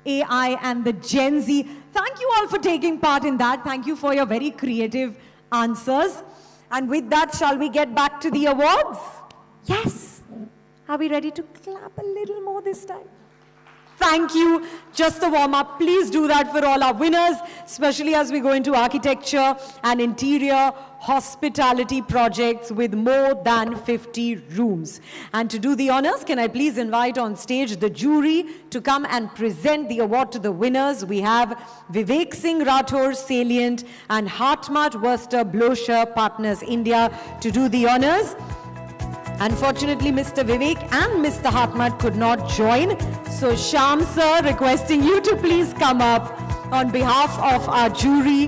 AI and the Gen Z. Thank you all for taking part in that. Thank you for your very creative answers. And with that, shall we get back to the awards? Yes. Are we ready to clap a little more this time? Thank you. Just a warm-up. Please do that for all our winners, especially as we go into architecture and interior hospitality projects with more than 50 rooms. And to do the honors, can I please invite on stage the jury to come and present the award to the winners. We have Vivek Singh Rathore, Salient, and Hartmut Worcester Blosher Partners India to do the honors. Unfortunately, Mr. Vivek and Mr. Hartmut could not join. So Shyam sir, requesting you to please come up on behalf of our jury.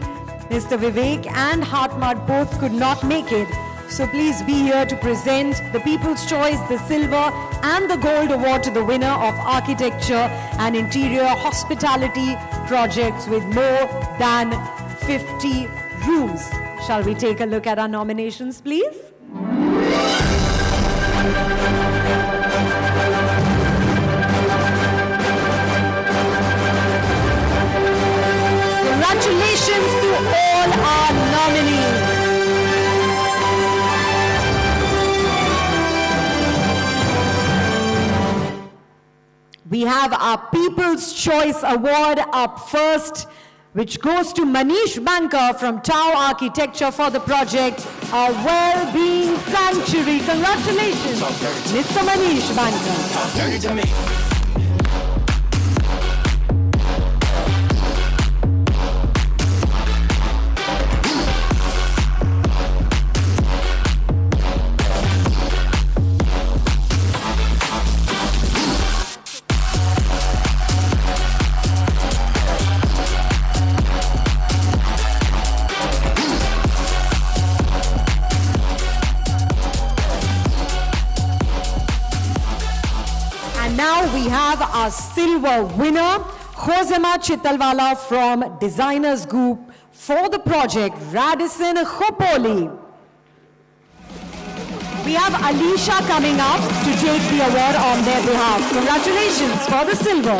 Mr. Vivek and Hartmut both could not make it. So please be here to present the People's Choice, the Silver and the Gold Award to the winner of Architecture and Interior Hospitality projects with more than 50 rooms. Shall we take a look at our nominations, please? Congratulations to all our nominees. We have our People's Choice Award up first, which goes to Manish Banker from Tau Architecture for the project, A Well-Being Sanctuary. Congratulations, Mr. Manish Banker. Now we have our silver winner, Josema Chittalwala from Designers Group for the project, Radisson Khopoli. We have Alicia coming up to take the award on their behalf. Congratulations for the silver.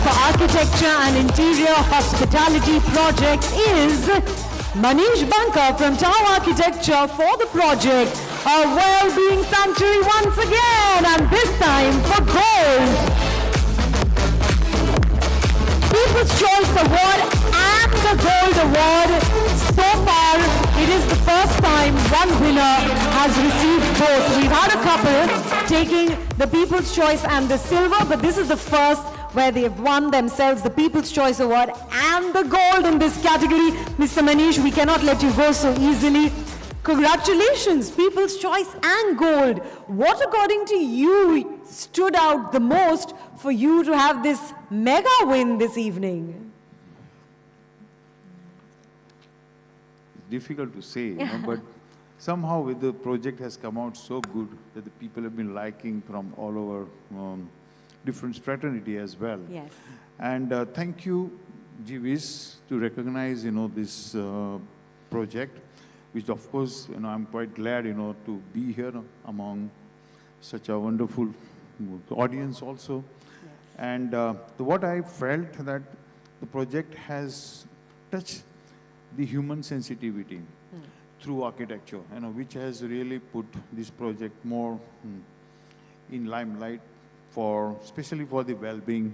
Architecture and Interior Hospitality Projects is Manish Bankar from Tao Architecture for the project, a well-being sanctuary once again, and this time for gold. People's Choice Award and the Gold Award. So far, it is the first time one winner has received both. We've had a couple taking the People's Choice and the silver, but this is the first where they have won themselves the People's Choice Award and the gold in this category. Mr. Manish, we cannot let you go so easily. Congratulations, People's Choice and gold. What, according to you, stood out the most for you to have this mega win this evening? Difficult to say, but somehow the project has come out so good that the people have been liking from all over different fraternity as well. Yes. And thank you, GeeVees, to recognize, this project, which of course, I'm quite glad, to be here among such a wonderful audience also. Yes. And what I felt that the project has touched the human sensitivity through architecture, which has really put this project more in limelight, especially for the well-being,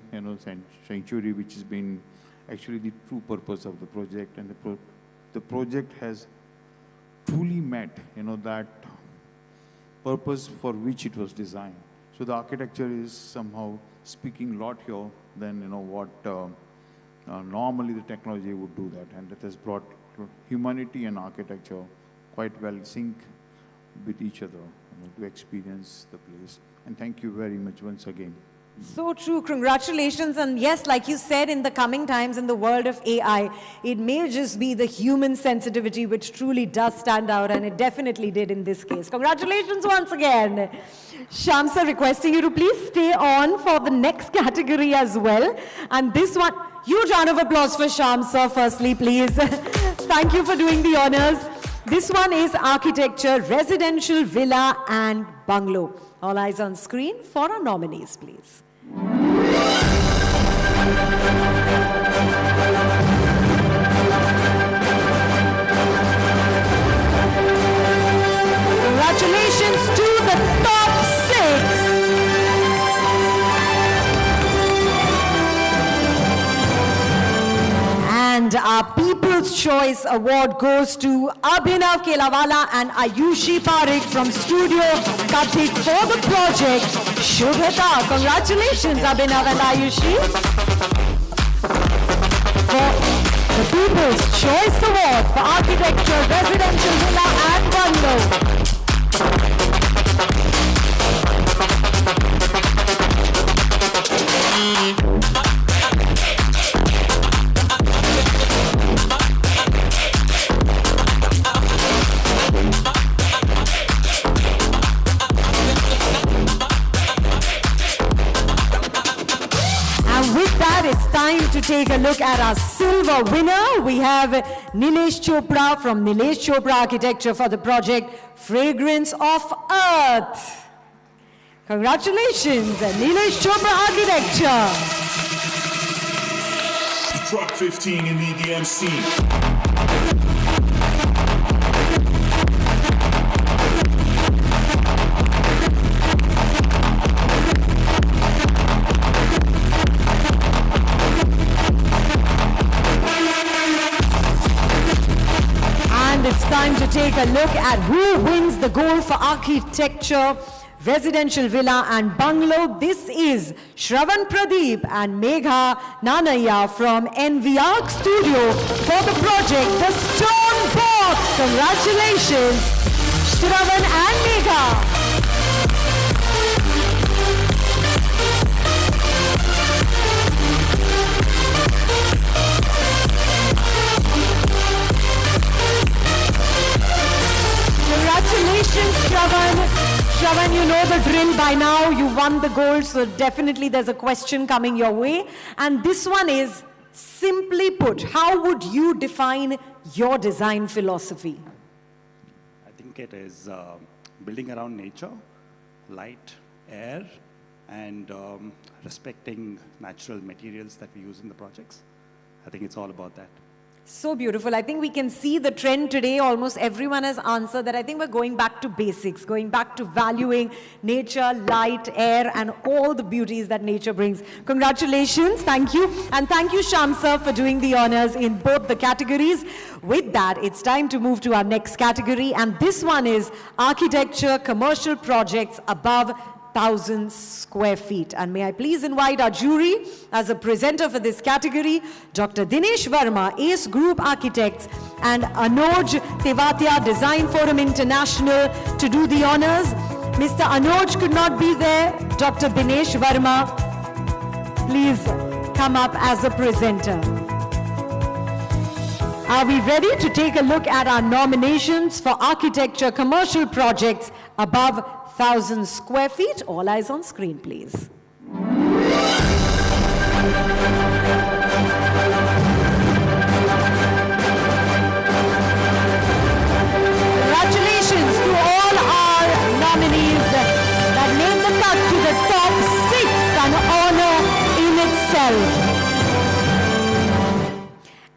sanctuary, which has been actually the true purpose of the project, and the project has truly met, that purpose for which it was designed. So the architecture is somehow speaking a lot here than what normally the technology would do that, and it has brought humanity and architecture quite well sync with each other to experience the place. And thank you very much once again. So true. Congratulations. And yes, like you said, in the coming times in the world of AI, it may just be the human sensitivity which truly does stand out, and it definitely did in this case. Congratulations once again. Shamsa, requesting you to please stay on for the next category as well. And this one, huge round of applause for Shamsa, firstly, please. Thank you for doing the honors. This one is Architecture, Residential, Villa and Bungalow. All eyes on screen for our nominees, please. Congratulations to the top 6. And our People's Choice Award goes to Abhinav Kelawala and Ayushi Parekh from Studio Kathik for the project Shubhata. Congratulations, Abhinav and Ayushi, for the People's Choice Award for Architecture, Residential, Villa and Bungalow. It's time to take a look at our silver winner. We have Nilesh Chopra from Nilesh Chopra Architecture for the project Fragrance of Earth. Congratulations, Nilesh Chopra Architecture. Drop 15 in the EDM scene. It's time to take a look at who wins the gold for Architecture, Residential, Villa and Bungalow. This is Shravan Pradeep and Megha Nanaya from NVR Studio for the project The Stone Box. Congratulations, Shravan and Megha. you know the drill by now. You won the gold, so definitely there's a question coming your way. And this one is, simply put, how would you define your design philosophy? I think it is building around nature, light, air, and respecting natural materials that we use in the projects. I think it's all about that. So beautiful. I think we can see the trend today. Almost everyone has answered that. I think we're going back to basics, going back to valuing nature, light, air, and all the beauties that nature brings. Congratulations. Thank you. And thank you, Shyam sir, for doing the honors in both the categories. With that, it's time to move to our next category. And this one is architecture, commercial projects above 1,000 square feet. And may I please invite our jury as a presenter for this category, Dr. Dinesh Verma, Ace Group Architects, and Anoj Tewatia, Design Forum International, to do the honors. Mr. Anoj could not be there. Dr. Dinesh Verma, please come up as a presenter. Are we ready to take a look at our nominations for architecture commercial projects above 1,000 square feet? All eyes on screen, please. Congratulations to all our nominees that made the cut to the top 6, an honor in itself.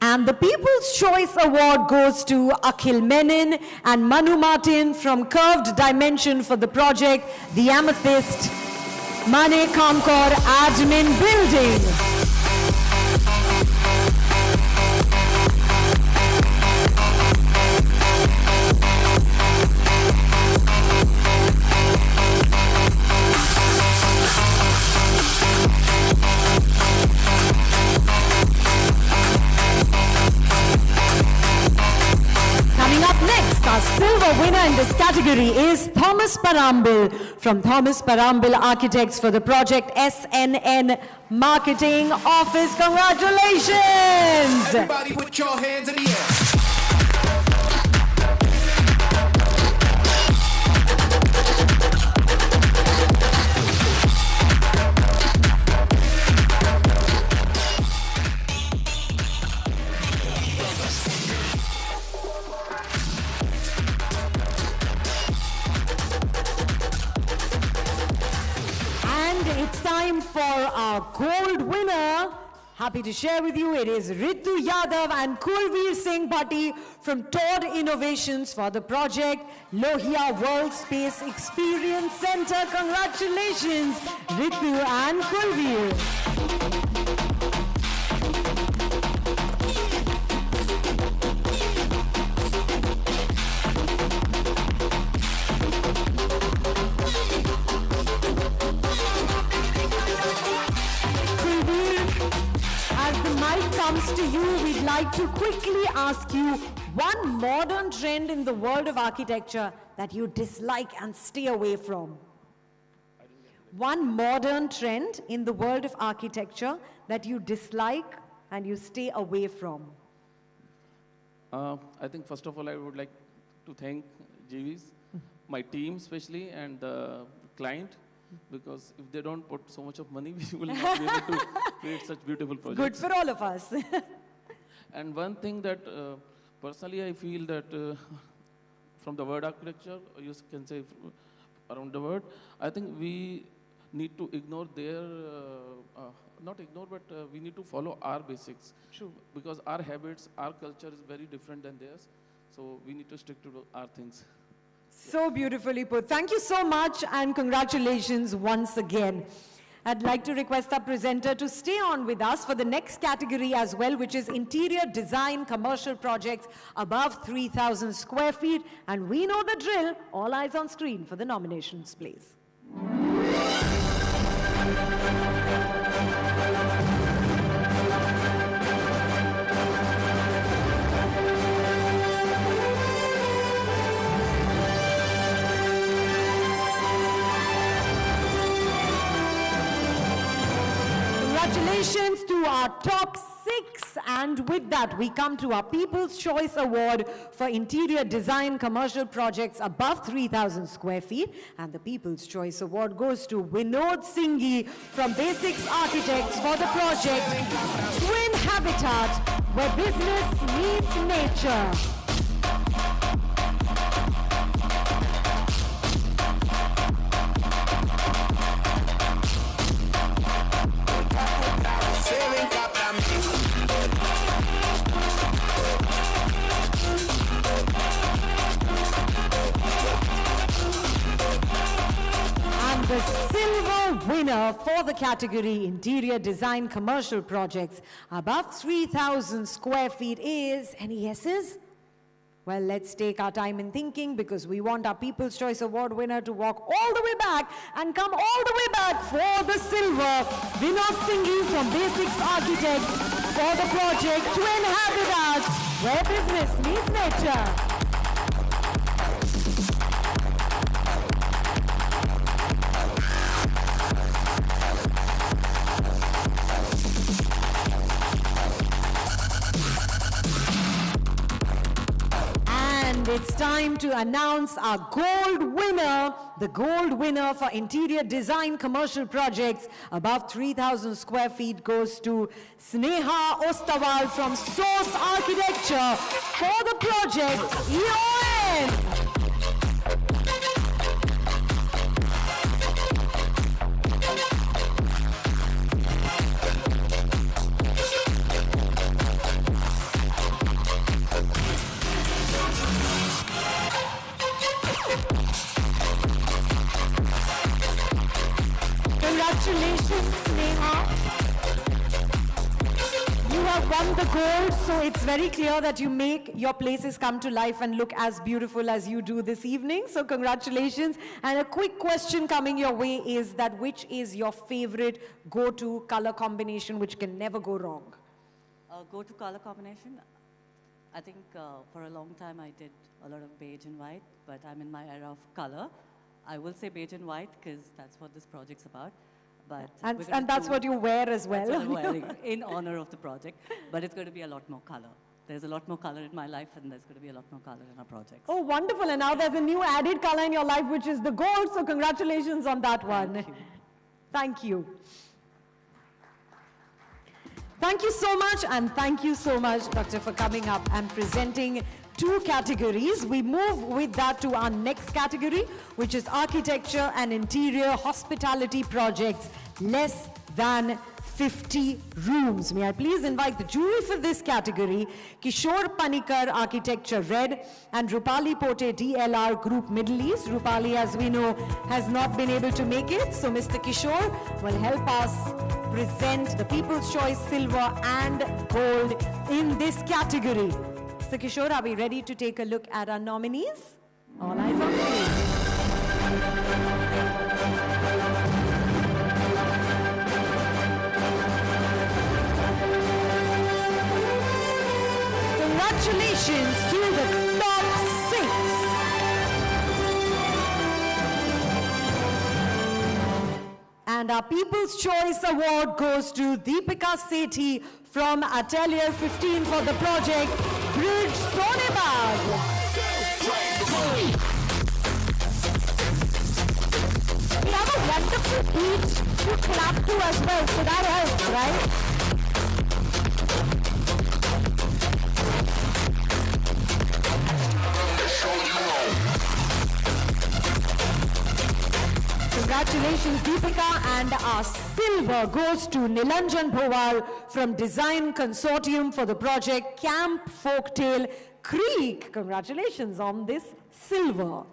And the People's Choice Award goes to Akhil Menon and Manu Martin from Curved Dimension for the project The Amethyst, Mane Kamkor Admin Building. Our silver winner in this category is Thomas Parambil from Thomas Parambil Architects for the project SNN Marketing Office. Congratulations! Everybody put your hands in the air. It's time for our gold winner. Happy to share with you, it is Ritu Yadav and Kulveer Singh Bhatti from Todd Innovations for the project Lohia World Space Experience Center. Congratulations, Ritu and Kulveer. Comes to you, we'd like to quickly ask you one modern trend in the world of architecture that you dislike and stay away from. One modern trend in the world of architecture that you dislike and you stay away from. I think first of all, I would like to thank GeeVees, my team especially, and the client. Because if they don't put so much of money, we will not be able to create such beautiful projects. Good for all of us. And one thing that personally I feel that from the word architecture, you can say around the word, I think we need to ignore their, not ignore, but we need to follow our basics. True. Because our habits, our culture is very different than theirs. So we need to stick to our things. So beautifully put. Thank you so much and congratulations once again. I'd like to request our presenter to stay on with us for the next category as well, which is interior design commercial projects above 3,000 square feet. And we know the drill. All eyes on screen for the nominations, please. Congratulations to our top 6. And with that, we come to our People's Choice Award for interior design commercial projects above 3,000 square feet. And the People's Choice Award goes to Vinod Singhi from Basics Architects for the project Twin Habitat, where business meets nature. The silver winner for the category Interior Design Commercial Projects above 3,000 square feet is, any guesses? Well, let's take our time in thinking, because we want our People's Choice Award winner to walk all the way back and come all the way back for the silver. Vinod Singhi from Basics Architects for the project Twin Habitat, where business meets nature. It's time to announce our gold winner. The gold winner for interior design commercial projects above 3,000 square feet goes to Sneha Ostawal from Source Architecture for the project EON. Congratulations, Sneha. You have won the gold, so it's very clear that you make your places come to life and look as beautiful as you do this evening. So congratulations. And a quick question coming your way is that which is your favorite go-to color combination which can never go wrong? Go-to color combination? I think for a long time I did a lot of beige and white, but I'm in my era of color. I will say beige and white because that's what this project's about. But and that's what you wear as well. That's what I'm wearing in honor of the project. But it's going to be a lot more color. There's a lot more color in my life, and there's going to be a lot more color in our projects. Oh, wonderful. And now there's a new added color in your life, which is the gold. So congratulations on that one. Thank you. Thank you so much, and thank you so much, Doctor, for coming up and presenting 2 categories. We move with that to our next category, which is architecture and interior hospitality projects, less than 50 rooms. May I please invite the jury for this category, Kishore Panikar, Architecture Red, and Rupali Pote, DLR Group Middle East. Rupali, as we know, has not been able to make it, so Mr. Kishore will help us present the People's Choice Silver and Gold in this category. Mr. Kishore, are we ready to take a look at our nominees? All eyes on stage. Congratulations to the top 6. And our People's Choice Award goes to Deepika Sethi from Atelier 15 for the project Bridge Sonebag. We have a wonderful beat to clap to as well, so that helps, right? Congratulations, Deepika, and our silver goes to Nilanjan Bhowal from Design Consortium for the project Camp Folktale Creek. Congratulations on this silver.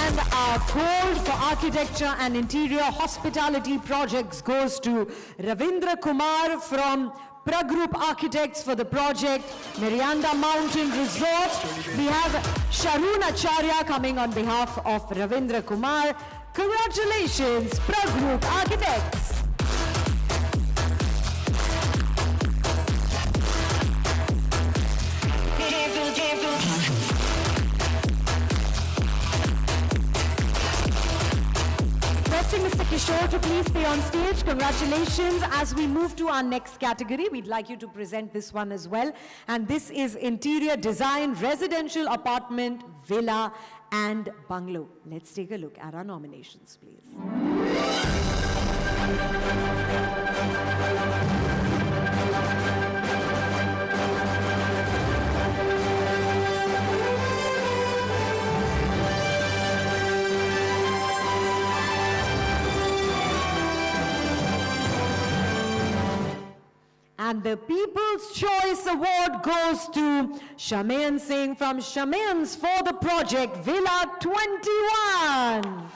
And our gold for architecture and interior hospitality projects goes to Ravindra Kumar from Pragroup Architects for the project Merianda Mountain Resort. We have Sharun Acharya coming on behalf of Ravindra Kumar. Congratulations, Pragroup Architects. requesting Mr. Kishore to please stay on stage. Congratulations. As we move to our next category, we'd like you to present this one as well. And this is interior design, residential apartment, villa, and bungalow. Let's take a look at our nominations, please. And the People's Choice Award goes to Shamayan Singh from Shamayans for the project Villa 21.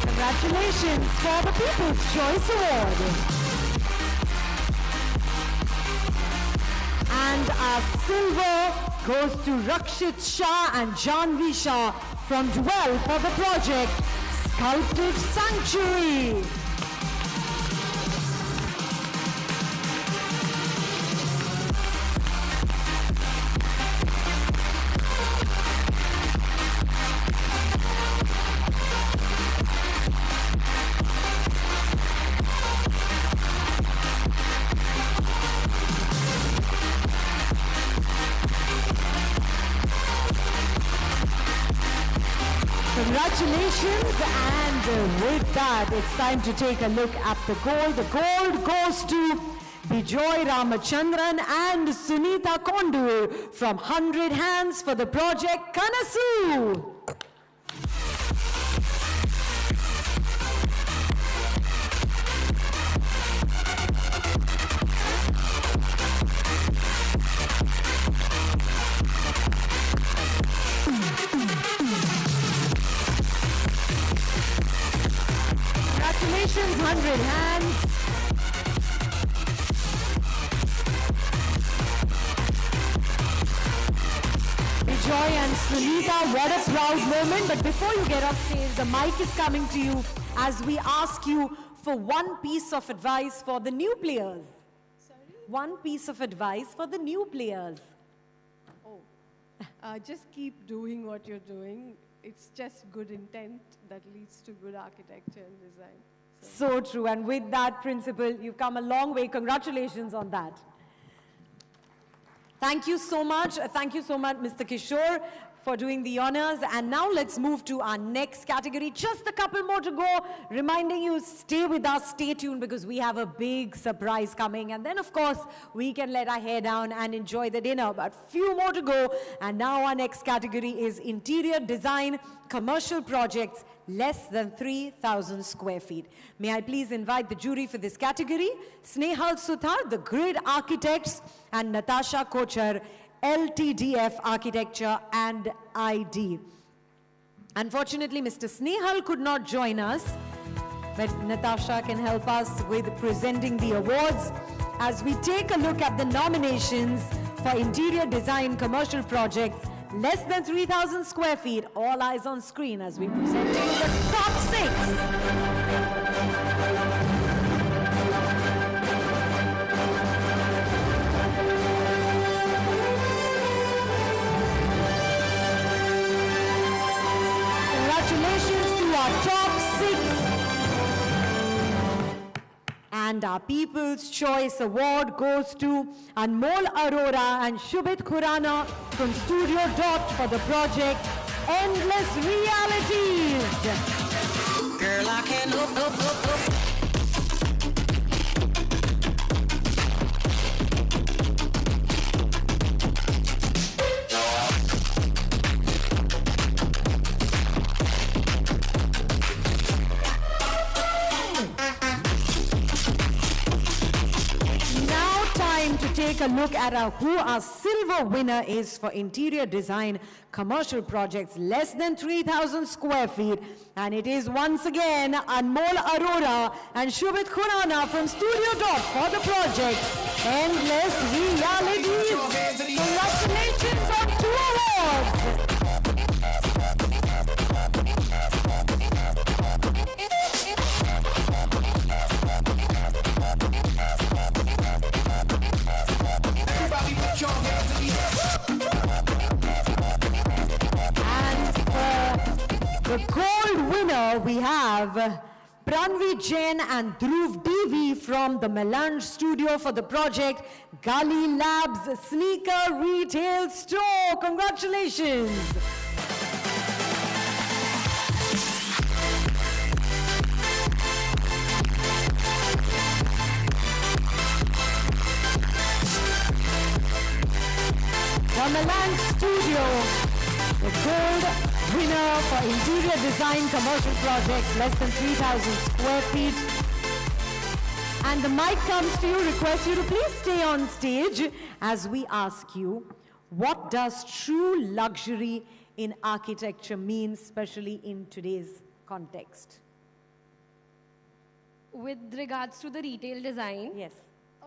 Congratulations for the People's Choice Award. And our silver goes to Rakshit Shah and Janvi Shah from Dwell for the project Sculpted Sanctuary. Congratulations, and with that, it's time to take a look at the gold. The gold goes to Bijoy Ramachandran and Sunita Kondu from 100 Hands for the project Kanasu. Congratulations, 100 Hands. Bijoy and Sunita, what a proud moment. But before you get off stage, the mic is coming to you as we ask you for one piece of advice for the new players. Sorry? One piece of advice for the new players. Oh, just keep doing what you're doing. It's just good intent that leads to good architecture and design. So true. And with that principle, you've come a long way. Congratulations on that. Thank you so much. Thank you so much, Mr. Kishore, for doing the honors. And now let's move to our next category. Just a couple more to go. Reminding you, stay with us, stay tuned, because we have a big surprise coming. And then, of course, we can let our hair down and enjoy the dinner. But few more to go. And now our next category is interior design, commercial projects, less than 3,000 square feet. May I please invite the jury for this category, Snehal Suthar, the Grid Architects, and Natasha Kochar, LTDF Architecture and ID. Unfortunately, Mr. Snehal could not join us, but Natasha can help us with presenting the awards as we take a look at the nominations for interior design commercial projects less than 3,000 square feet. All eyes on screen as we present to you the top 6. Congratulations to our top 6. And our People's Choice Award goes to Anmol Arora and Shubhit Khurana from Studio Dot for the project Endless Realities. Girl, I can't To take a look at who our silver winner is for interior design commercial projects less than 3,000 square feet. And it is once again Anmol Arora and Shubhit Khurana from Studio Dot for the project Endless Realities. Congratulations on 2 awards. The gold winner, we have Pranvi Jain and Dhruv DV from the Melange studio for the project Gali Labs Sneaker Retail Store. Congratulations. The Melange studio, the gold winner for interior design commercial projects less than 3,000 square feet. And the mic comes to you, request you to please stay on stage as we ask you, what does true luxury in architecture mean, especially in today's context? With regards to the retail design, yes,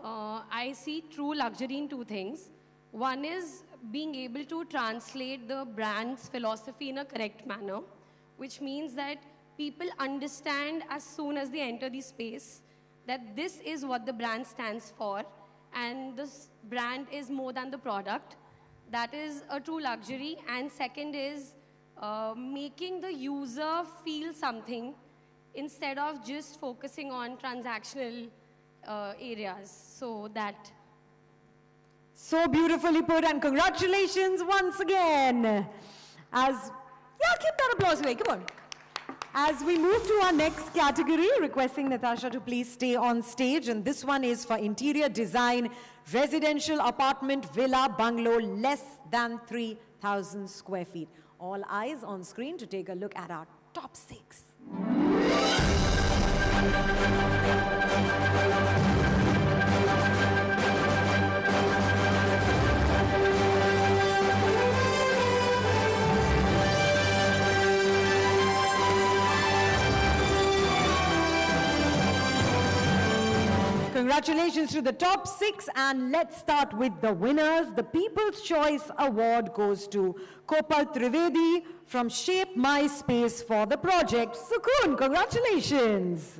I see true luxury in two things. One is being able to translate the brand's philosophy in a correct manner, which means that people understand as soon as they enter the space that this is what the brand stands for, and this brand is more than the product. That is a true luxury. And second is making the user feel something instead of just focusing on transactional areas. So that. So beautifully put, and congratulations once again. Yeah, keep that applause away, come on. As we move to our next category, requesting Natasha to please stay on stage, and this one is for interior design, residential apartment, villa, bungalow, less than 3,000 square feet. All eyes on screen to take a look at our top 6. Congratulations to the top 6, and let's start with the winners. The People's Choice Award goes to Kopal Trivedi from Shape My Space for the project Sukoon. Congratulations.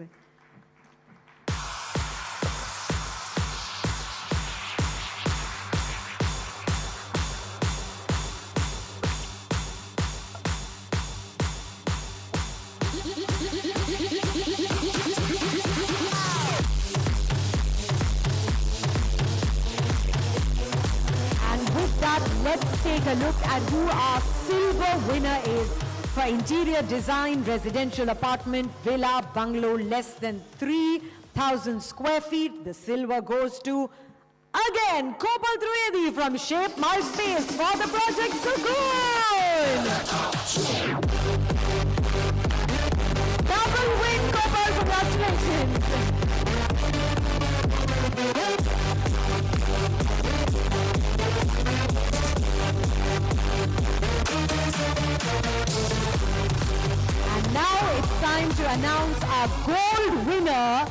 Let's take a look at who our silver winner is for interior design, residential apartment, villa, bungalow, less than 3,000 square feet. The silver goes to, again, Kopal Trivedi from Shape My Space for the project Sukoon. Double win, Kopal, congratulations. And now it's time to announce our gold winner.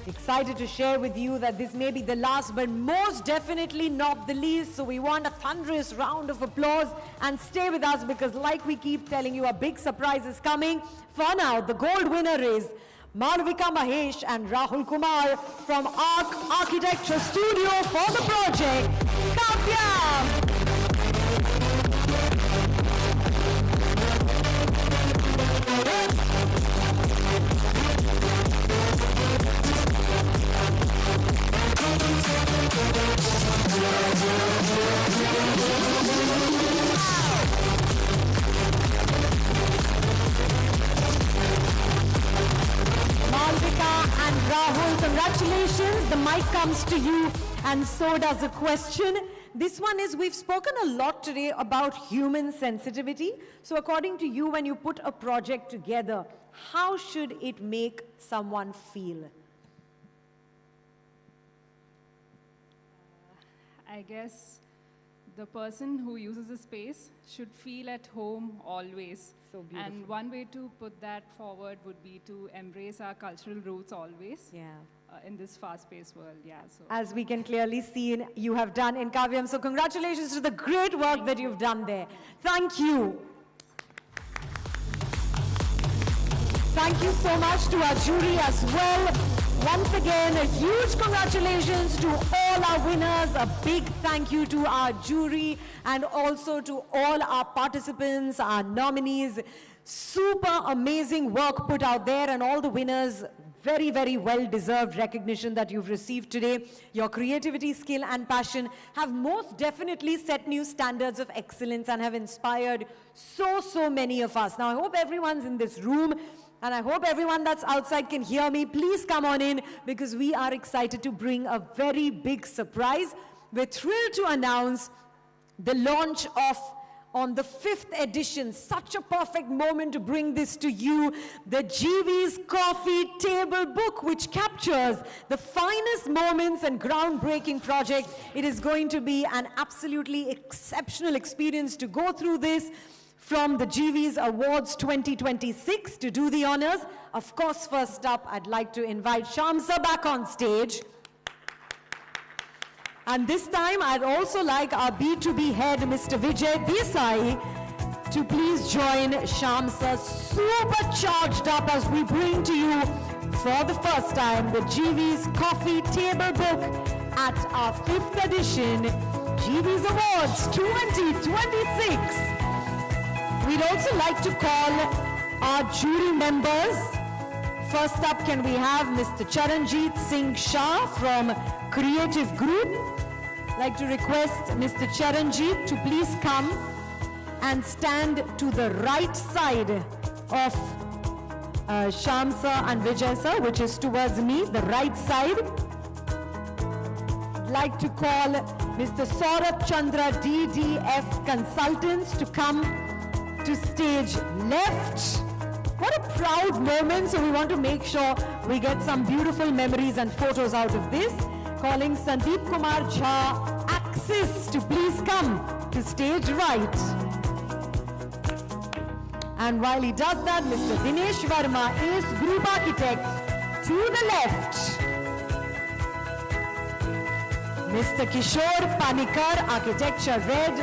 Excited to share with you that this may be the last, but most definitely not the least. So we want a thunderous round of applause, and stay with us because, like we keep telling you, a big surprise is coming. For now, the gold winner is Malvika Mahesh and Rahul Kumar from Arc Architecture Studio for the project Kavya. Malvika and Rahul, congratulations. The mic comes to you, and so does the question. This one is, we've spoken a lot today about human sensitivity. So according to you, when you put a project together, how should it make someone feel? I guess the person who uses the space should feel at home always. So beautiful. And one way to put that forward would be to embrace our cultural roots always. Yeah. In this fast-paced world, yeah. So. As we can clearly see, you have done in Kavyam. So congratulations to the great work that you've done there. Thank you. Thank you so much to our jury as well. Once again, a huge congratulations to all our winners. A big thank you to our jury and also to all our participants, our nominees. Super amazing work put out there, and all the winners, very, very well-deserved recognition that you've received today. Your creativity, skill, and passion have most definitely set new standards of excellence and have inspired so many of us. Now, I hope everyone's in this room, and I hope everyone that's outside can hear me. Please come on in, because we are excited to bring a very big surprise. We're thrilled to announce the launch of, on the 5th edition, such a perfect moment to bring this to you, the GeeVees Coffee Table Book, which captures the finest moments and groundbreaking projects. It is going to be an absolutely exceptional experience to go through this. From the GeeVees Awards 2026 to do the honors. Of course, first up, I'd like to invite Shamsa back on stage. And this time, I'd also like our B2B head, Mr. Vijay Desai, to please join Shamsa, super charged up as we bring to you, for the first time, the GeeVees Coffee Table Book at our 5th edition, GeeVees Awards 2026. We'd also like to call our jury members. First up, can we have Mr. Charanjit Singh Shah from Creative Group. I'd like to request Mr. Charanjit to please come and stand to the right side of Shamsa and Vijay sir, which is towards me, the right side. I'd like to call Mr. Saurabh Chandra DDF Consultants to come to stage left. What a proud moment, so we want to make sure we get some beautiful memories and photos out of this. Calling Sandeep Kumar Jha Axis to please come to stage right. And while he does that, Mr. Dinesh Verma, Ace Group Architects, to the left. Mr. Kishore Panikar, Architecture Red,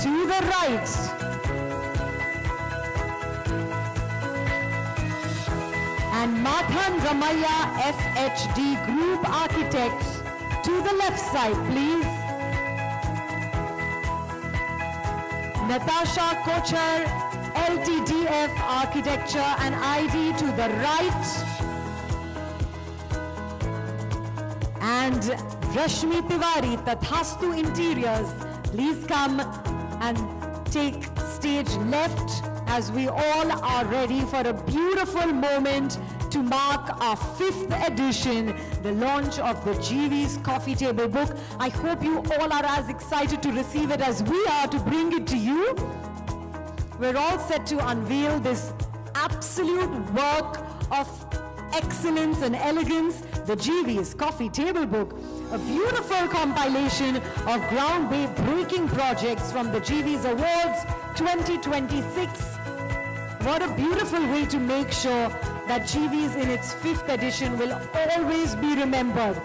to the right. And Madhan Ramaya FHD Group Architects to the left side, please. Natasha Kochar, LTDF Architecture and ID to the right. And Rashmi Tiwari, Tathastu Interiors, please come and take stage left, as we all are ready for a beautiful moment to mark our 5th edition, the launch of the GeeVees Coffee Table Book. I hope you all are as excited to receive it as we are to bring it to you. We're all set to unveil this absolute work of excellence and elegance, the GeeVees Coffee Table Book, a beautiful compilation of groundbreaking projects from the GeeVees Awards 2026. What a beautiful way to make sure that GeeVees in its 5th edition will always be remembered.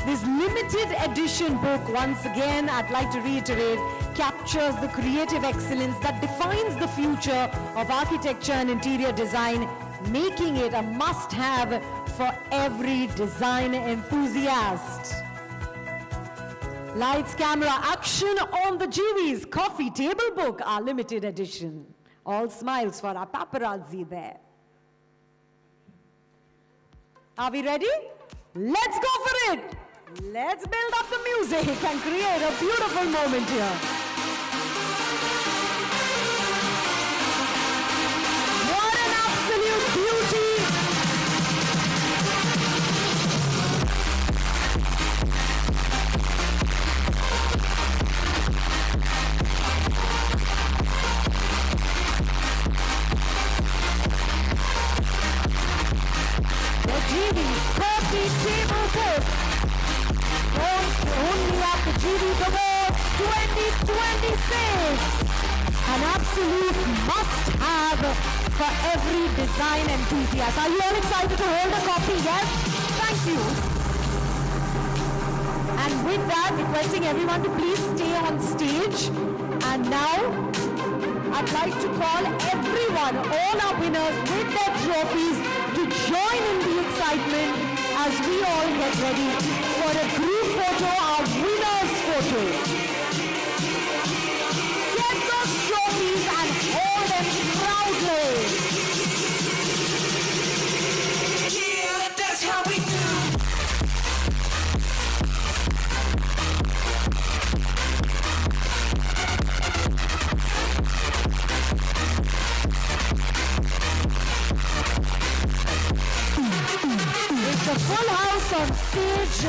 This limited edition book, once again, I'd like to reiterate, captures the creative excellence that defines the future of architecture and interior design, making it a must-have for every design enthusiast. Lights, camera, action on the GeeVees Coffee Table Book, our limited edition. All smiles for our paparazzi there. Are we ready? Let's go for it! Let's build up the music and create a beautiful moment here. What an absolute beauty! The GeeVees Coffee Table Book, only at the GeeVees Awards 2026. An absolute must-have for every design enthusiast. Are you all excited to hold a copy? Yes? Thank you. And with that, requesting everyone to please stay on stage. And now, I'd like to call everyone, all our winners with their trophies, to join in the excitement as we all get ready for a group photo, our winner's photo. Get those trophies and hold them proudly. Yeah, that's how we do. It's a full house on stage.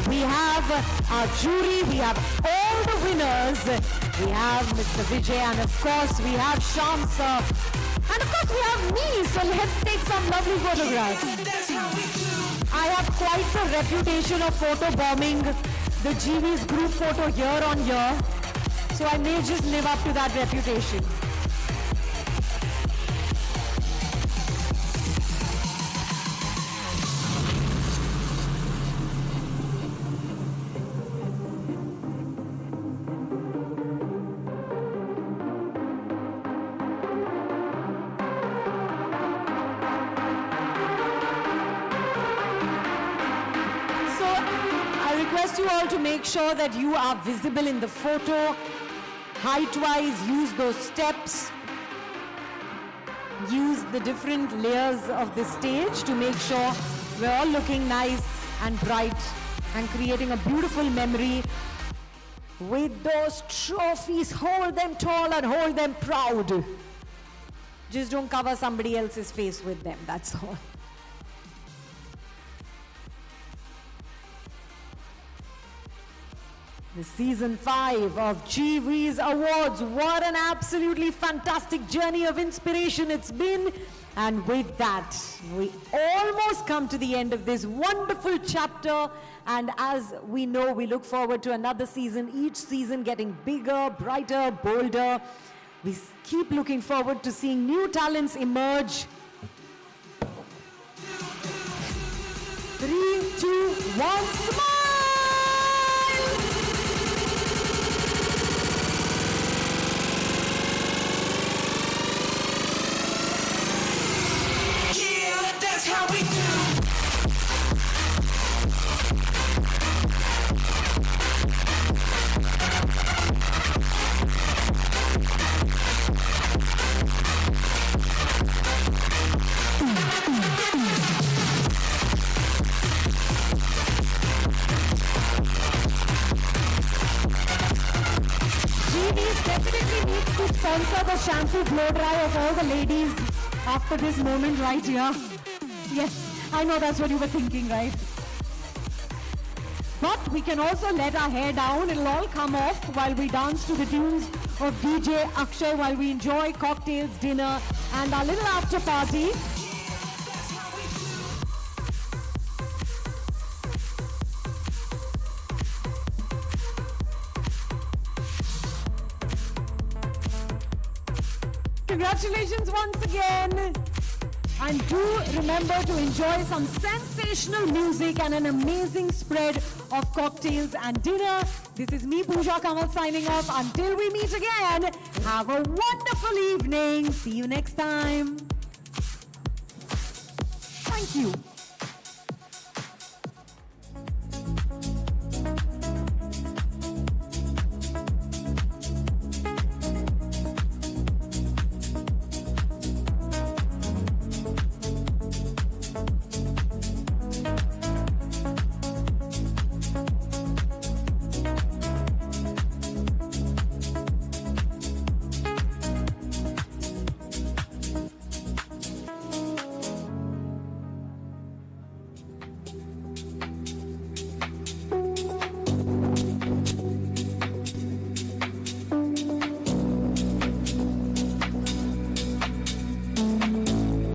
We have our jury, we have all the winners. We have Mr. Vijay and of course we have Shyam sir. And of course we have me, so let's take some lovely photographs. I have quite the reputation of photo bombing the GeeVees group photo year on year. So I may just live up to that reputation. You all to make sure that you are visible in the photo. Height-wise, use those steps. Use the different layers of the stage to make sure we're all looking nice and bright and creating a beautiful memory. With those trophies, hold them tall and hold them proud. Just don't cover somebody else's face with them, that's all. The season 5 of GeeVees Awards. What an absolutely fantastic journey of inspiration it's been. And with that, we almost come to the end of this wonderful chapter. And as we know, we look forward to another season, each season getting bigger, brighter, bolder. We keep looking forward to seeing new talents emerge. 3, 2, 1, smile! How we do. GeeVees definitely needs to sponsor the shampoo blow dry of all the ladies after this moment right here. Yes, I know that's what you were thinking, right? But we can also let our hair down. It'll all come off while we dance to the tunes of DJ Akshay, while we enjoy cocktails, dinner, and our little after party. Congratulations once again. And do remember to enjoy some sensational music and an amazing spread of cocktails and dinner. This is me, Pooja Kamal, signing off. Until we meet again, have a wonderful evening. See you next time. Thank you.